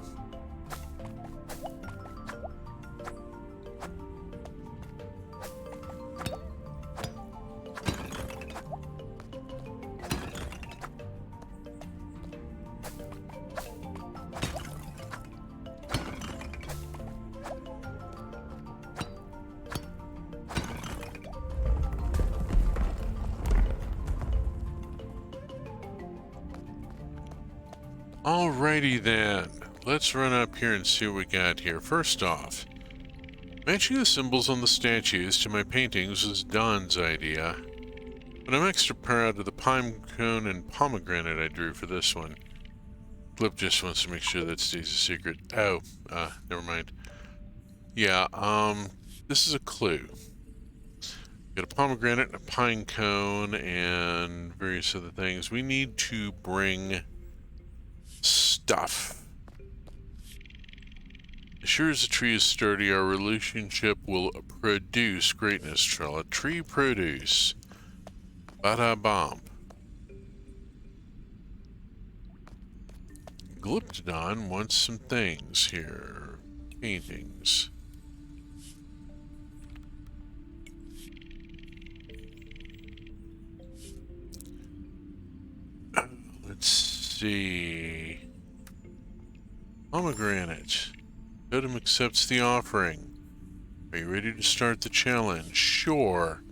Alrighty then. Let's run up here and see what we got here. First off, matching the symbols on the statues to my paintings was Don's idea, but I'm extra proud of the pine cone and pomegranate I drew for this one. Flip just wants to make sure that stays a secret. Oh, never mind. Yeah, this is a clue. Got a pomegranate and a pine cone and various other things. We need to bring stuff. As sure as the tree is sturdy, our relationship will produce greatness, Trella. Tree produce. Bada-bomb. Glyptodon wants some things here. Paintings. Let's see. Pomegranate. Totem accepts the offering. Are you ready to start the challenge? Sure.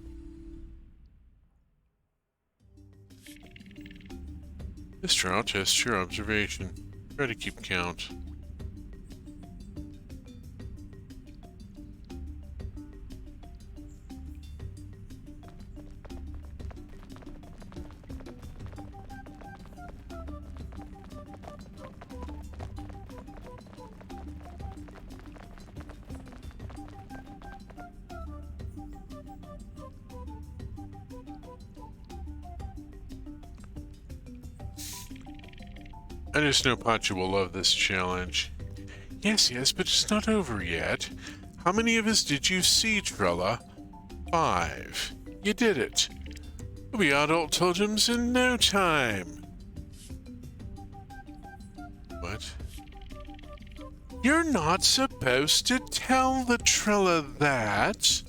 This trial tests your observation. Try to keep count. I just know Pacha will love this challenge. Yes, but it's not over yet. How many of us did you see, Trella? 5. You did it. We'll be adult totems in no time. What? You're not supposed to tell the Trella that.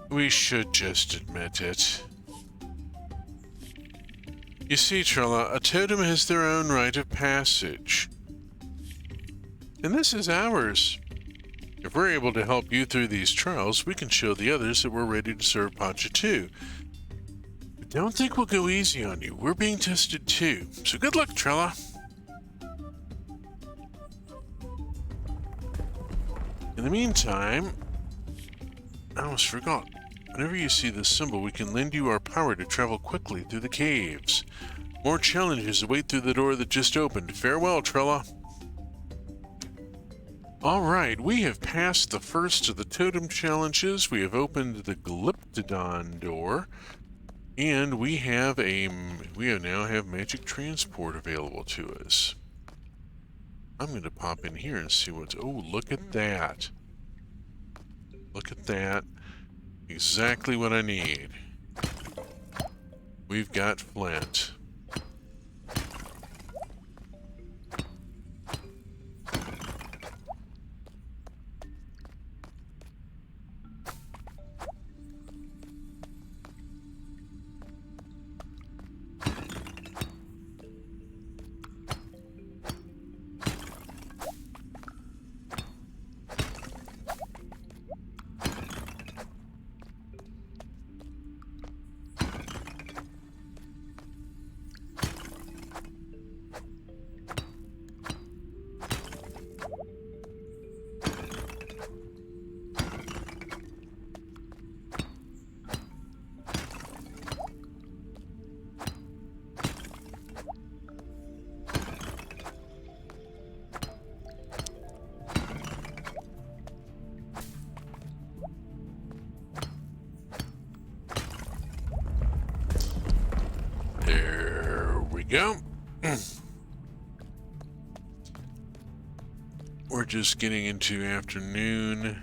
We should just admit it. You see, Trella, a totem has their own rite of passage. And this is ours. If we're able to help you through these trials, we can show the others that we're ready to serve Pacha too. But don't think we'll go easy on you. We're being tested too. So good luck, Trella. In the meantime, I almost forgot. Whenever you see this symbol, we can lend you our power to travel quickly through the caves. More challenges await through the door that just opened. Farewell, Trella. Alright, we have passed the first of the totem challenges. We have opened the Glyptodon door. And we now have magic transport available to us. I'm going to pop in here and see what's... Oh, look at that. Look at that. Exactly what I need. We've got flint. Go. We're just getting into afternoon.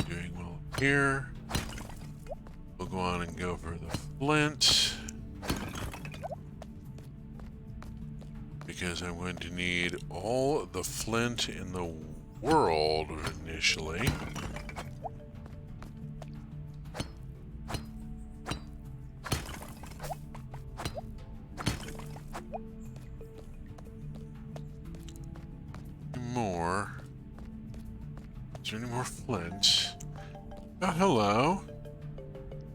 Doing well here. We'll go on and go for the flint. Because I'm going to need all the flint in the world initially. Is there any more flint? Oh, hello.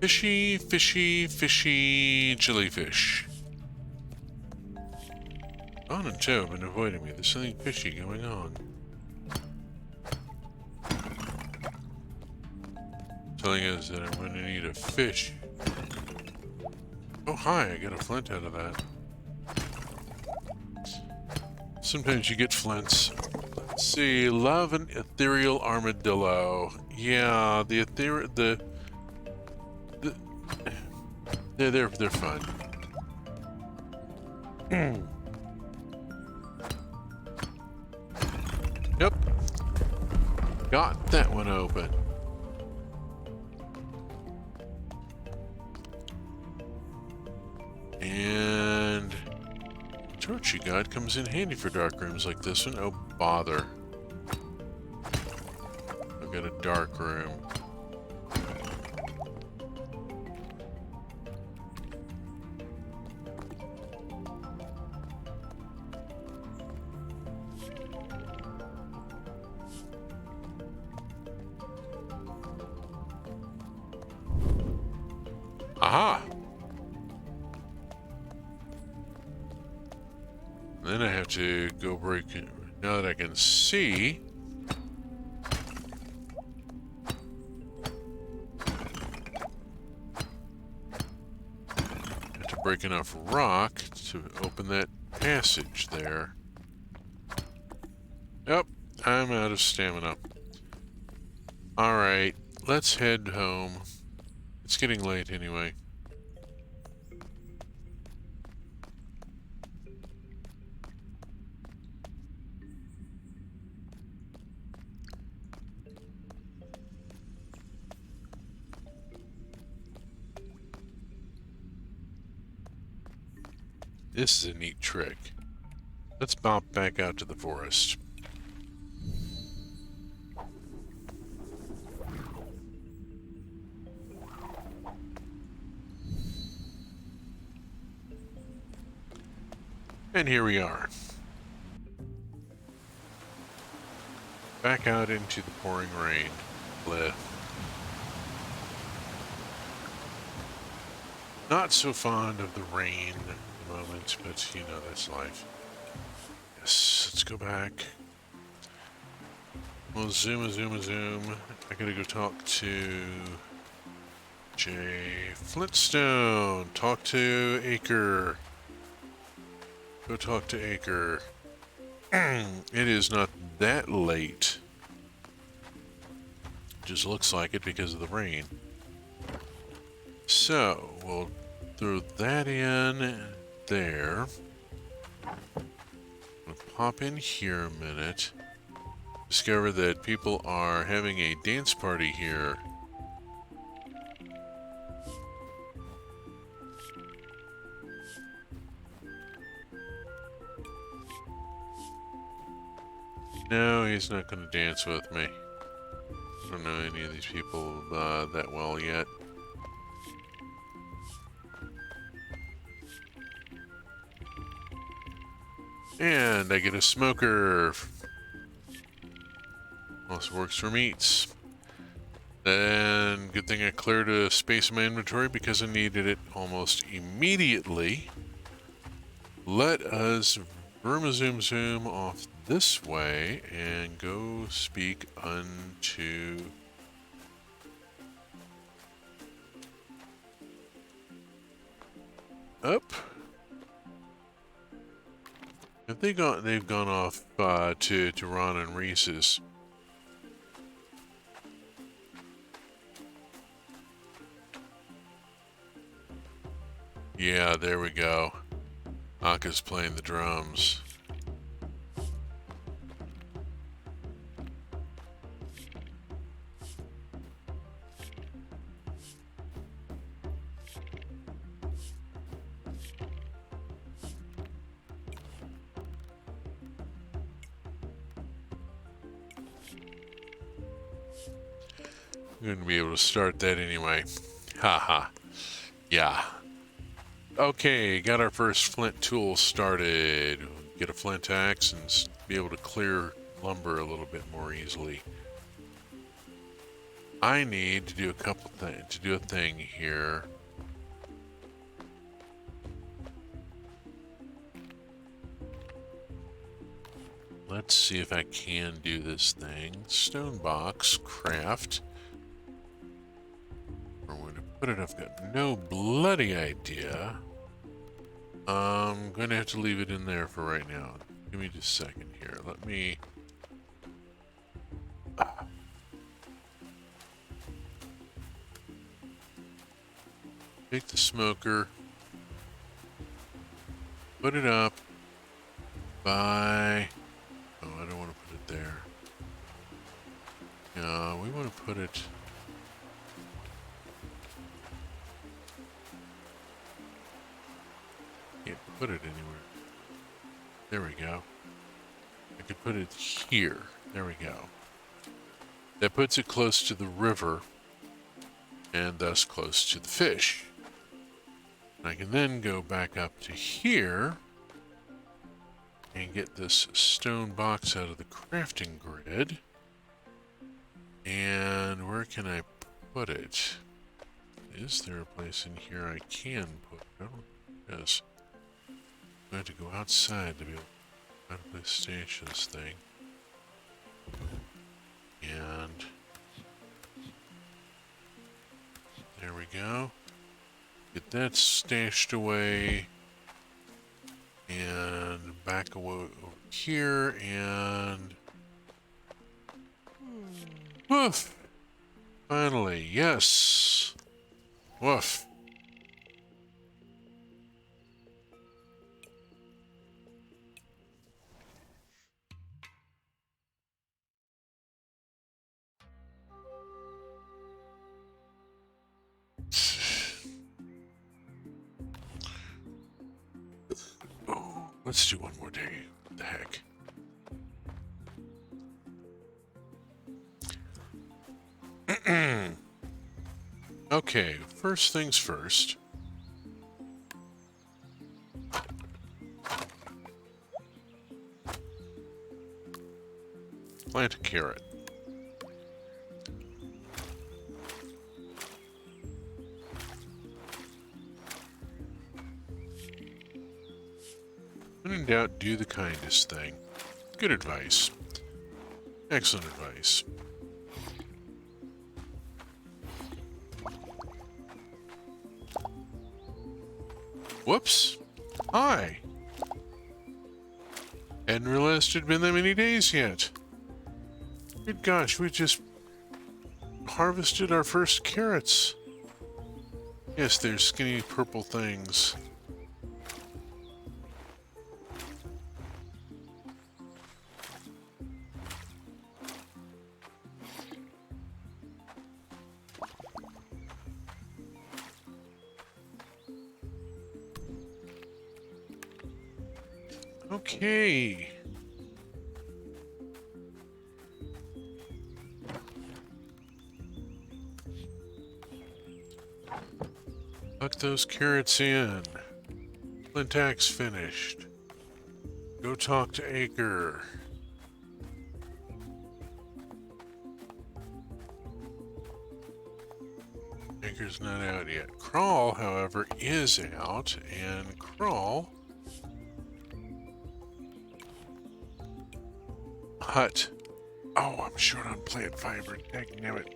Fishy, fishy, fishy jellyfish. On and Joe have been avoiding me. There's something fishy going on. Telling us that I'm going to need a fish. Oh, hi, I got a flint out of that. Sometimes you get flints. Let's see, love an ethereal armadillo. Yeah, the they're fun. Yep. Got that one open. And torch you got comes in handy for dark rooms like this one. Oh, bother. I've got a dark room. Aha! Then I have to go break it. Now that I can see. I have to break enough rock to open that passage there. Yep, I'm out of stamina. Alright, let's head home. It's getting late anyway. This is a neat trick. Let's bop back out to the forest. And here we are. Back out into the pouring rain. Bleh. Not so fond of the rain at the moment, but you know, that's life. Yes, let's go back. We'll zoom. I gotta go talk to Jay Flintstone. Talk to Acre. Go talk to Acre. It is not that late. Just looks like it because of the rain. So, we'll throw that in there. We'll pop in here a minute. Discover that people are having a dance party here. No, he's not going to dance with me. I don't know any of these people that well yet. And I get a smoker. Also works for meats. And good thing I cleared a space in my inventory because I needed it almost immediately. Let us zoom off this way and go speak unto up. Have they gone? They've gone off to Ron and Reese's. Yeah, there we go. Aka's playing the drums. I'm going to be able to start that anyway. Haha. Yeah. Okay, got our first flint tool started. Get a flint axe and be able to clear lumber a little bit more easily. I need to do a couple things, to do a thing here. let's see if I can do this thing. Stone box, craft. Where I'm going to put it, I've got no bloody idea. I'm going to have to leave it in there for right now. Give me just a second here. Let me... Take the smoker. Put it up by... Oh, I don't want to put it there. No, we want to put it... Can't put it anywhere. There we go. I could put it here. There we go. That puts it close to the river, and thus close to the fish. I can then go back up to here and get this stone box out of the crafting grid. And where can I put it? Is there a place in here I can put it? I don't know. Yes. I have to go outside to be able to find a place to station this thing. And there we go. Get that stashed away. And back away over here and... Woof! Finally, yes! Woof! Oh, let's do one more day. What the heck? Okay, first things first. Plant a carrot. When in doubt, do the kindest thing. Good advice. Excellent advice. Whoops. Hi. Hadn't realized it'd been that many days yet. Good gosh, we just harvested our first carrots. Yes, they're skinny purple things. Okay. Tuck those carrots in. Flint axe finished. Go talk to Acre. Acre's not out yet. Crawl, however, is out, and Crawl... Hut. Oh, I'm short on plant fiber. Dangnabbit.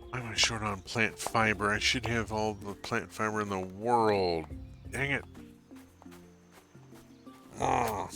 Why am I short on plant fiber? I should have all the plant fiber in the world. Dang it. Oh.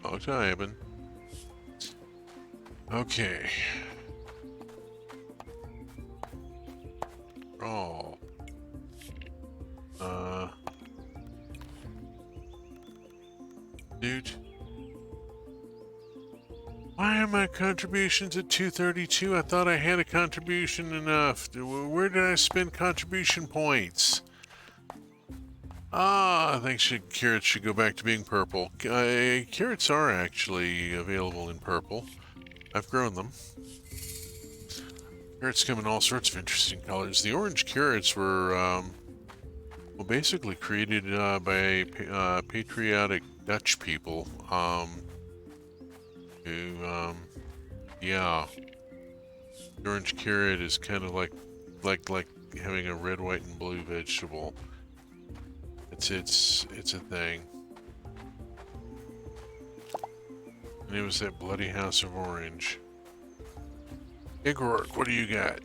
Oh, diving. Okay. Crawl. Dude. Why are my contributions at 232? I thought I had a contribution enough. Where did I spend contribution points? I think carrots should go back to being purple. Carrots are actually available in purple. I've grown them. Carrots come in all sorts of interesting colors. The orange carrots were, well, basically created by patriotic Dutch people. Yeah, the orange carrot is kind of like having a red, white, and blue vegetable. It's a thing. And it was that bloody house of orange. Igor, what do you got?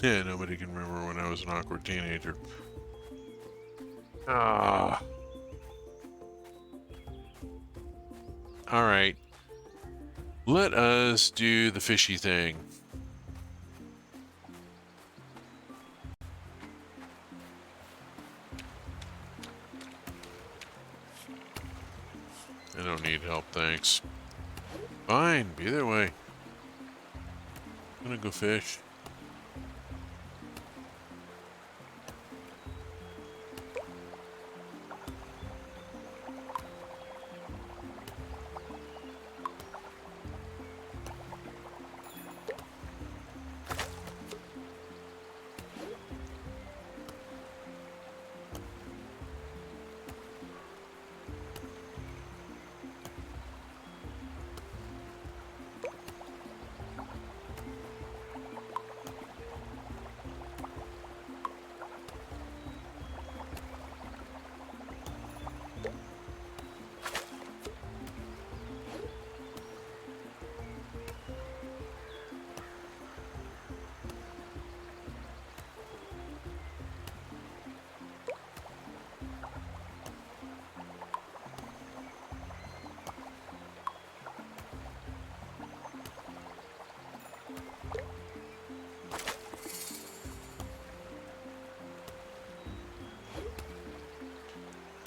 Yeah, nobody can remember when I was an awkward teenager. Ah. Alright. Let us do the fishy thing. I don't need help, thanks. Fine, be that way. I'm gonna go fish.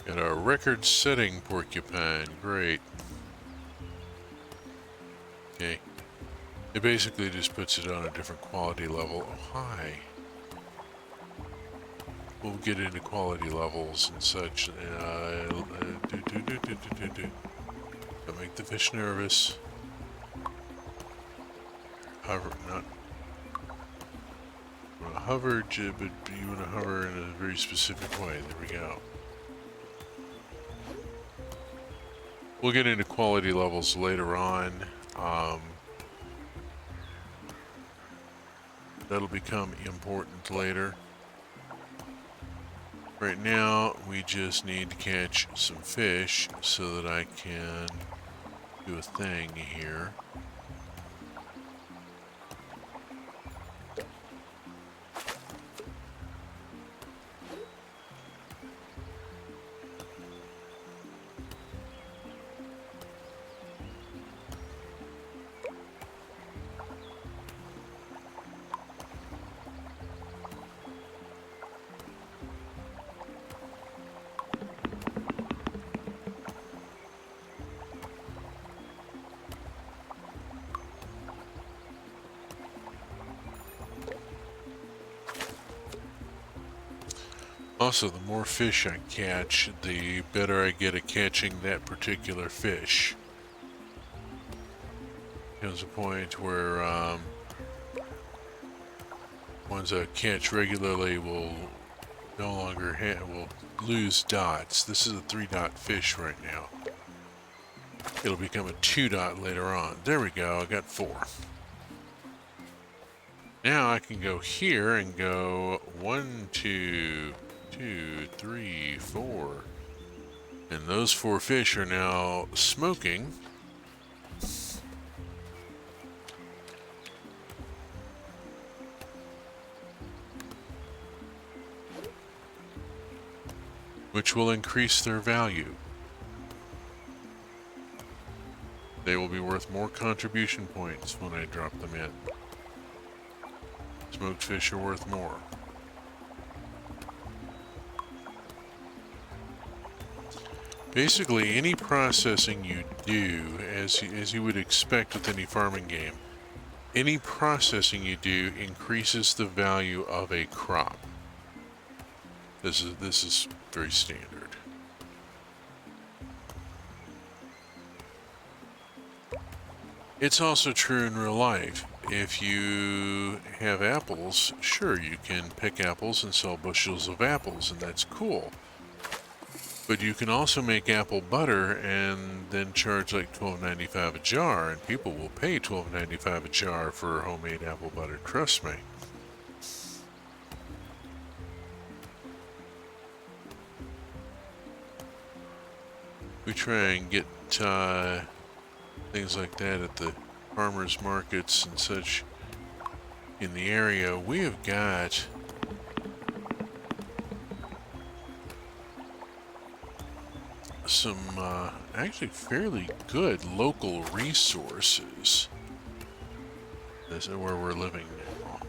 Got a record-setting porcupine. Great. Okay. It basically just puts it on a different quality level. Oh, hi. We'll get into quality levels and such. Don't make the fish nervous. Hover, not... You want to hover, but you want to hover in a very specific way. There we go. We'll get into quality levels later on. That'll become important later. Right now, we just need to catch some fish so that I can do a thing here. Also, the more fish I catch, the better I get at catching that particular fish. Comes a point where ones I catch regularly will no longer will lose dots. This is a 3-dot fish right now. It'll become a 2-dot later on. There we go, I got 4. Now I can go here and go 1, 2, 2, 3, 4. And those 4 fish are now smoking. Which will increase their value. They will be worth more contribution points when I drop them in. Smoked fish are worth more. Basically, any processing you do, as you would expect with any farming game, any processing you do increases the value of a crop. This is very standard. It's also true in real life. If you have apples, sure, you can pick apples and sell bushels of apples, and that's cool. But you can also make apple butter and then charge like $12.95 a jar, and people will pay $12.95 a jar for homemade apple butter, trust me. We try and get things like that at the farmers markets and such in the area. We have got some actually fairly good local resources. This is where we're living now.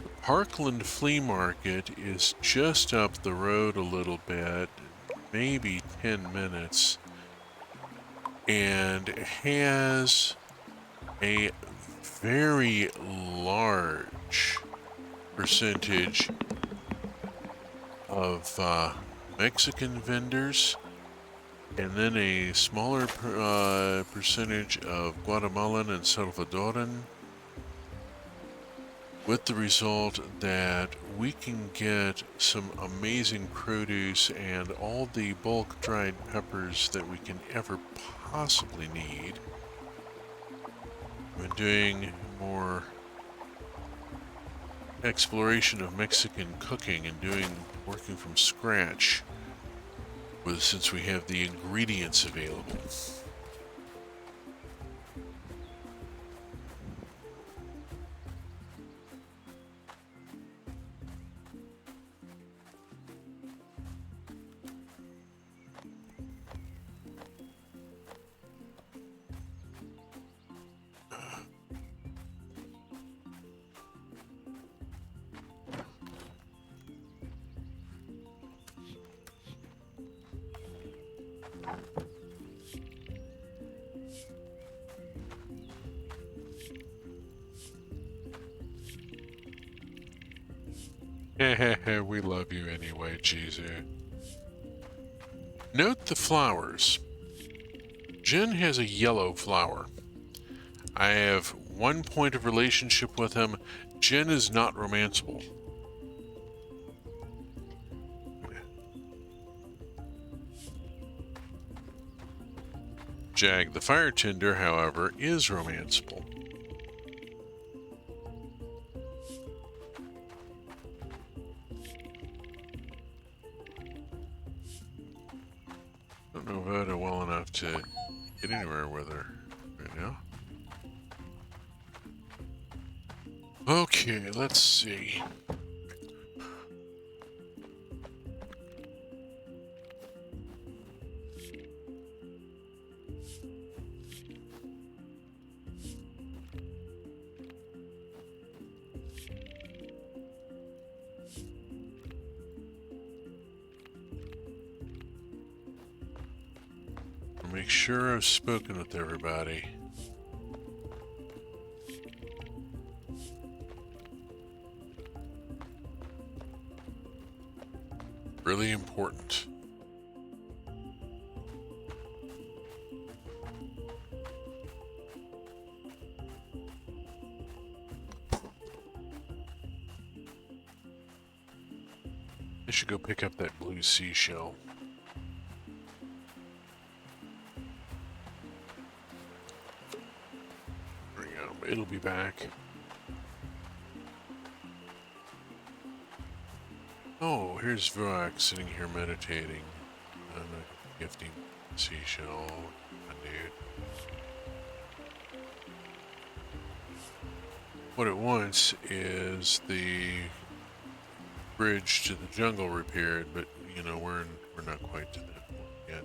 The Parkland Flea Market is just up the road a little bit, maybe 10 minutes, and has a very large percentage of Mexican vendors, and then a smaller percentage of Guatemalan and Salvadoran, with the result that we can get some amazing produce and all the bulk dried peppers that we can ever possibly need. I've been doing more exploration of Mexican cooking and working from scratch since we have the ingredients available. We love you anyway, Jizu. Note the flowers. Jin has a yellow flower. I have 1 point of relationship with him. Jin is not romanceable. Jag the Fire Tender, however, is romanceable. Don't know Voda well enough to get anywhere with her right now. Okay, let's see. Make sure I've spoken with everybody. Really important. I should go pick up that blue seashell. It'll be back. Oh, here's Vuak sitting here meditating. I'm gifting seashell, my dude. What it wants is the bridge to the jungle repaired, but you know we're not quite to that point yet.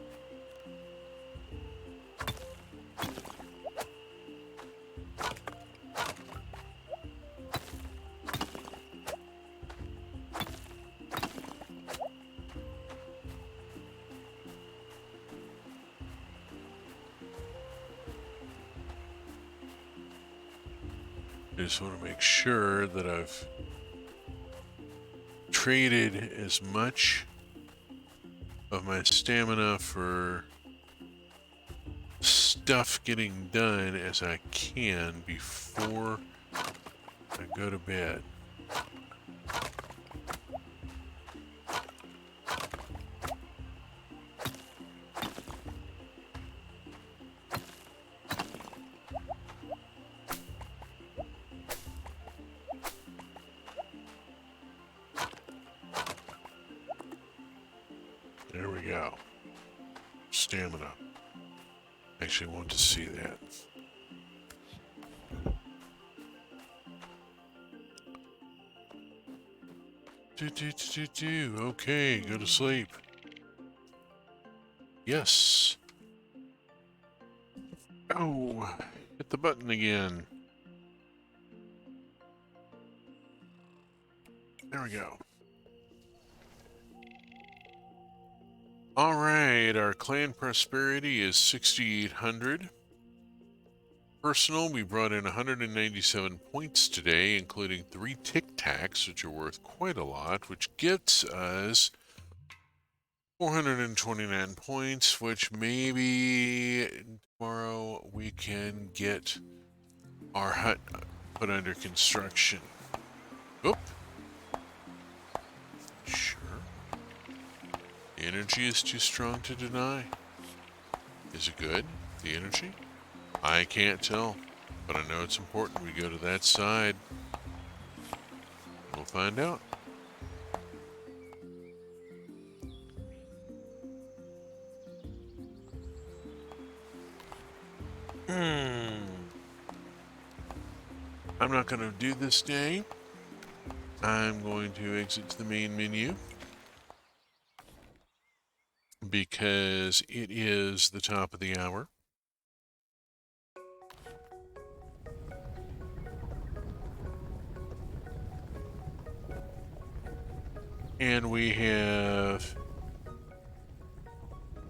I just want to make sure that I've traded as much of my stamina for stuff getting done as I can before I go to bed. There we go. Stamina. Actually want to see that. Okay, go to sleep. Yes. Oh, hit the button again. There we go. Alright, our clan prosperity is 6,800. Personal, we brought in 197 points today, including 3 Tic Tacs, which are worth quite a lot, which gets us 429 points, which maybe tomorrow we can get our hut put under construction. Oop. Sure. The energy is too strong to deny. Is it good, the energy? I can't tell, but I know it's important we go to that side. We'll find out. I'm not going to do this day. I'm going to exit to the main menu because it is the top of the hour. And we have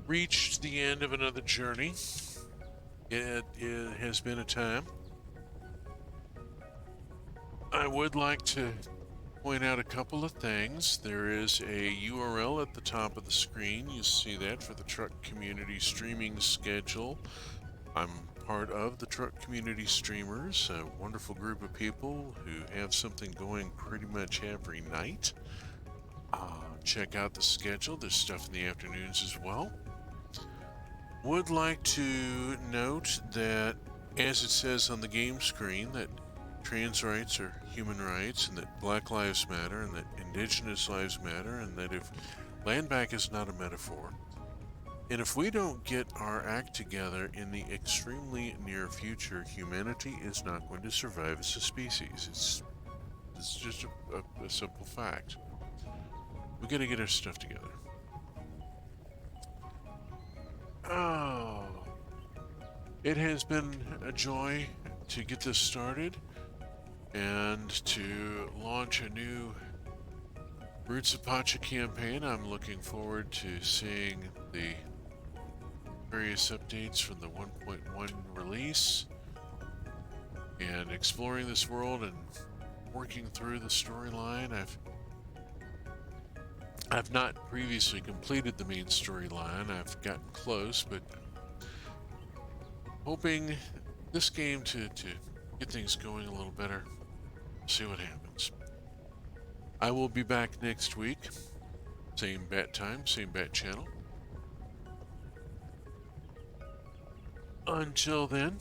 reached the end of another journey. It has been a time. I would like to point out a couple of things. There is a URL at the top of the screen. You see that for the truck community streaming schedule. I'm part of the truck community streamers, a wonderful group of people who have something going pretty much every night. Check out the schedule. There's stuff in the afternoons as well. Would like to note that, as it says on the game screen, that trans rights are human rights, and that Black Lives Matter, and that Indigenous lives matter, and that if land back is not a metaphor, and if we don't get our act together in the extremely near future, humanity is not going to survive as a species. It's just a simple fact. We gotta get our stuff together. Oh, it has been a joy to get this started and to launch a new Roots of Pacha campaign. I'm looking forward to seeing the various updates from the 1.1 release and exploring this world and working through the storyline. I've not previously completed the main storyline. I've gotten close, but hoping this game to get things going a little better. See what happens. I will be back next week. Same bat time, same bat channel. Until then,